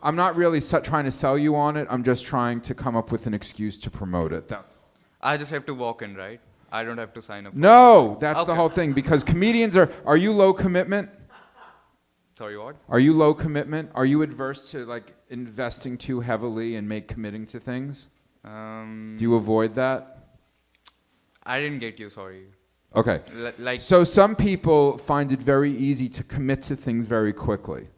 I'm not really trying to sell you on it. I'm just trying to come up with an excuse to promote it. I just have to walk in, right? I don't have to sign up. No, that's the whole thing. Because comedians are you low commitment? Sorry, what? Are you low commitment? Are you adverse to like investing too heavily and committing to things? Do you avoid that? I didn't get you, sorry. Okay. So some people find it very easy to commit to things very quickly.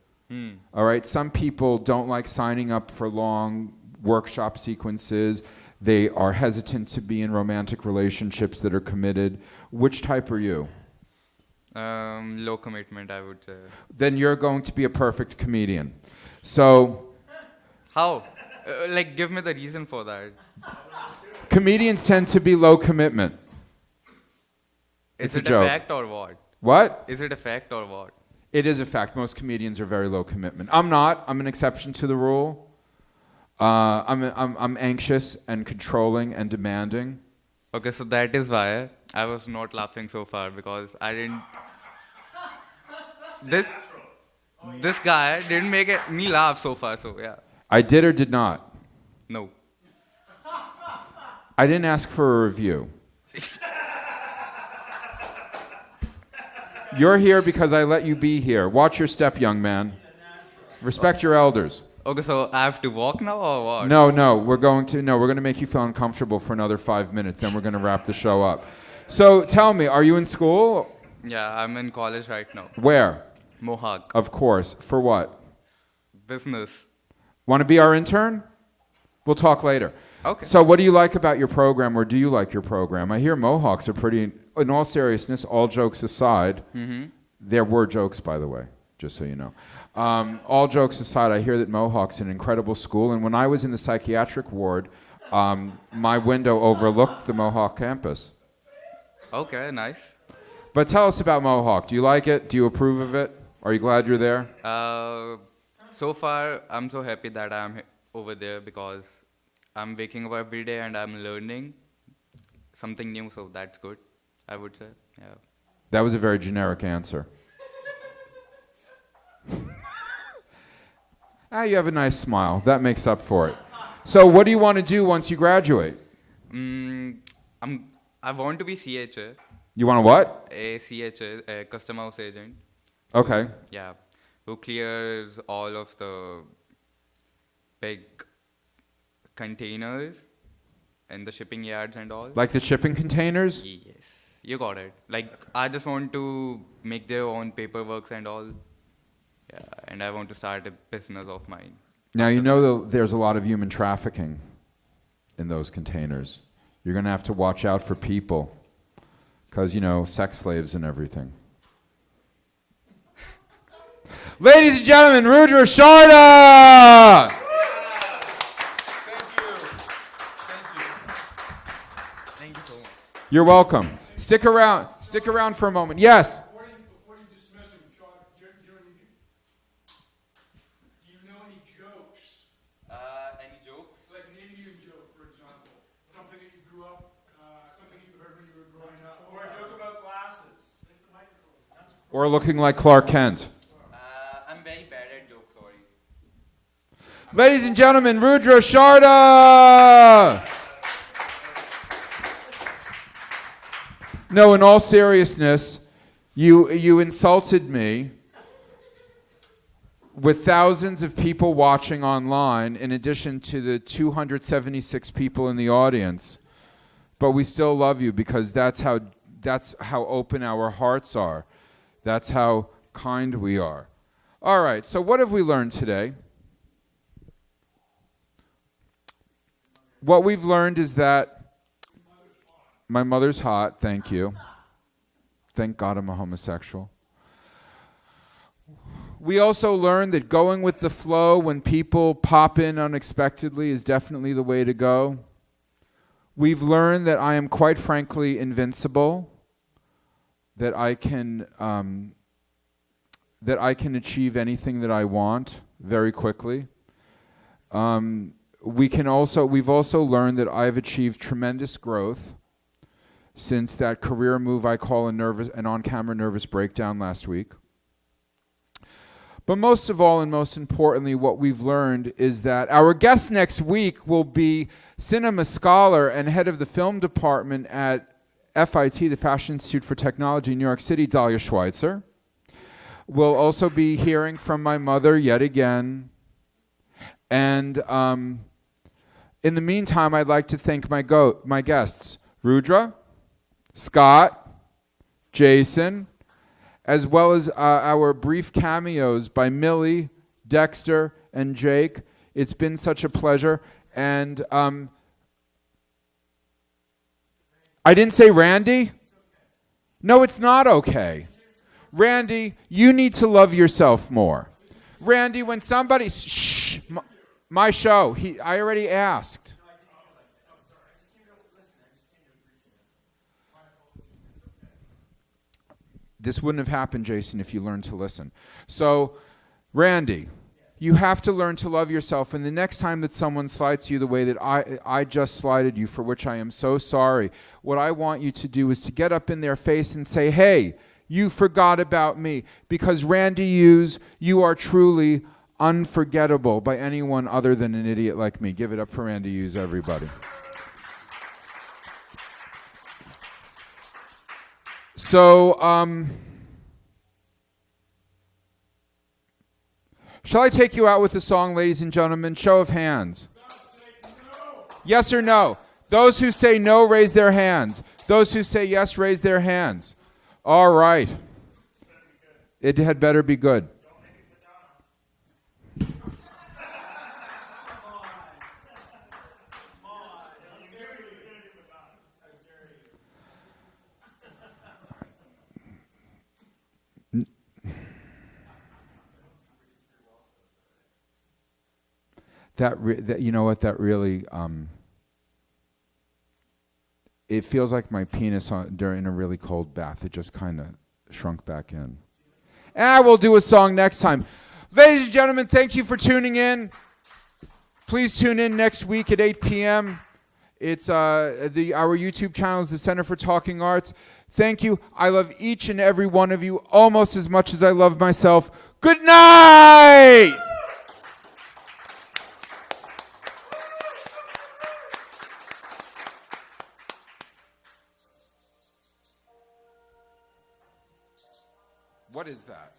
All right. Some people don't like signing up for long workshop sequences. They are hesitant to be in romantic relationships that are committed. Which type are you? Low commitment, I would say. Then you're going to be a perfect comedian. So. How? Like, give me the reason for that. Comedians tend to be low commitment. It's a joke. Is it a fact or what? What? Is it a fact or what? It is a fact. Most comedians are very low commitment. I'm not. I'm an exception to the rule. I'm anxious and controlling and demanding. Okay, so that is why I was not laughing so far, because I didn't. This guy didn't make me laugh so far, so yeah. I did or did not? No. I didn't ask for a review. You're here because I let you be here. Watch your step, young man. Respect your elders. Okay, so I have to walk now or what? No, we're going to make you feel uncomfortable for another 5 minutes, then we're going to wrap the show up. So tell me, are you in school? Yeah, I'm in college right now. Where? Mohawk. Of course. For what? Business. Want to be our intern? We'll talk later. Okay. So what do you like about your program, or do you like your program? I hear Mohawks are pretty, in all seriousness, all jokes aside, there were jokes, by the way, just so you know. All jokes aside, I hear that Mohawk's an incredible school, and when I was in the psychiatric ward, my window overlooked the Mohawk campus. Okay, nice. But tell us about Mohawk. Do you like it? Do you approve of it? Are you glad you're there? So far, I'm so happy that I'm over there, because I'm waking up every day and I'm learning something new, so that's good, I would say. Yeah. That was a very generic answer. You have a nice smile. That makes up for it. So what do you want to do once you graduate? I want to be CHA. You want to what? A CHA, a custom house agent. Okay. Yeah. Who clears all of the big containers and the shipping yards and all. Like the shipping containers? Yes. You got it. Like, I just want to make their own paperwork and all. Yeah, and I want to start a business of mine. Now, you know there's a lot of human trafficking in those containers. You're going to have to watch out for people because, you know, sex slaves and everything. Ladies and gentlemen, Rudra Sharda! Thank you so much. You're welcome. Stick around for a moment. Yes? Before you dismiss him, Sean, do you know any jokes? Any jokes? Like an Indian joke, for example. Something that you grew up, something you heard when you were growing up. Or a joke about glasses. Or looking like Clark Kent. I'm very bad at jokes, sorry. Ladies and gentlemen, Rudra Sharda! No, in all seriousness, you insulted me with thousands of people watching online, in addition to the 276 people in the audience. But we still love you because that's how open our hearts are. That's how kind we are. All right, so what have we learned today? What we've learned is that my mother's hot, thank you. Thank God I'm a homosexual. We also learned that going with the flow when people pop in unexpectedly is definitely the way to go. We've learned that I am quite frankly invincible, that I can achieve anything that I want very quickly. We've also learned that I've achieved tremendous growth since that career move I call an on-camera nervous breakdown last week. But most of all, and most importantly, what we've learned is that our guest next week will be cinema scholar and head of the film department at FIT, the Fashion Institute for Technology in New York City, Dahlia Schweitzer. We'll also be hearing from my mother yet again. And in the meantime, I'd like to thank my guests, Rudra, Scott, Jason, as well as our brief cameos by Millie, Dexter, and Jake. It's been such a pleasure. And I didn't say Randy? No, it's not okay. Randy, you need to love yourself more. Randy, when somebody... Shh! My show. I already asked. This wouldn't have happened, Jason, if you learned to listen. So, Randy, you have to learn to love yourself. And the next time that someone slights you the way that I just slighted you, for which I am so sorry, what I want you to do is to get up in their face and say, hey, you forgot about me. Because Randy Hughes, you are truly unforgettable by anyone other than an idiot like me. Give it up for Randy Hughes, everybody. So, shall I take you out with a song, ladies and gentlemen? Show of hands. Yes or no? Those who say no, raise their hands. Those who say yes, raise their hands. All right. It had better be good. You know what, that really, it feels like my penis during a really cold bath. It just kind of shrunk back in. And we'll do a song next time. Ladies and gentlemen, thank you for tuning in. Please tune in next week at 8 p.m. It's our YouTube channel is the Center for Talking Arts. Thank you. I love each and every one of you almost as much as I love myself. Good night! What is that?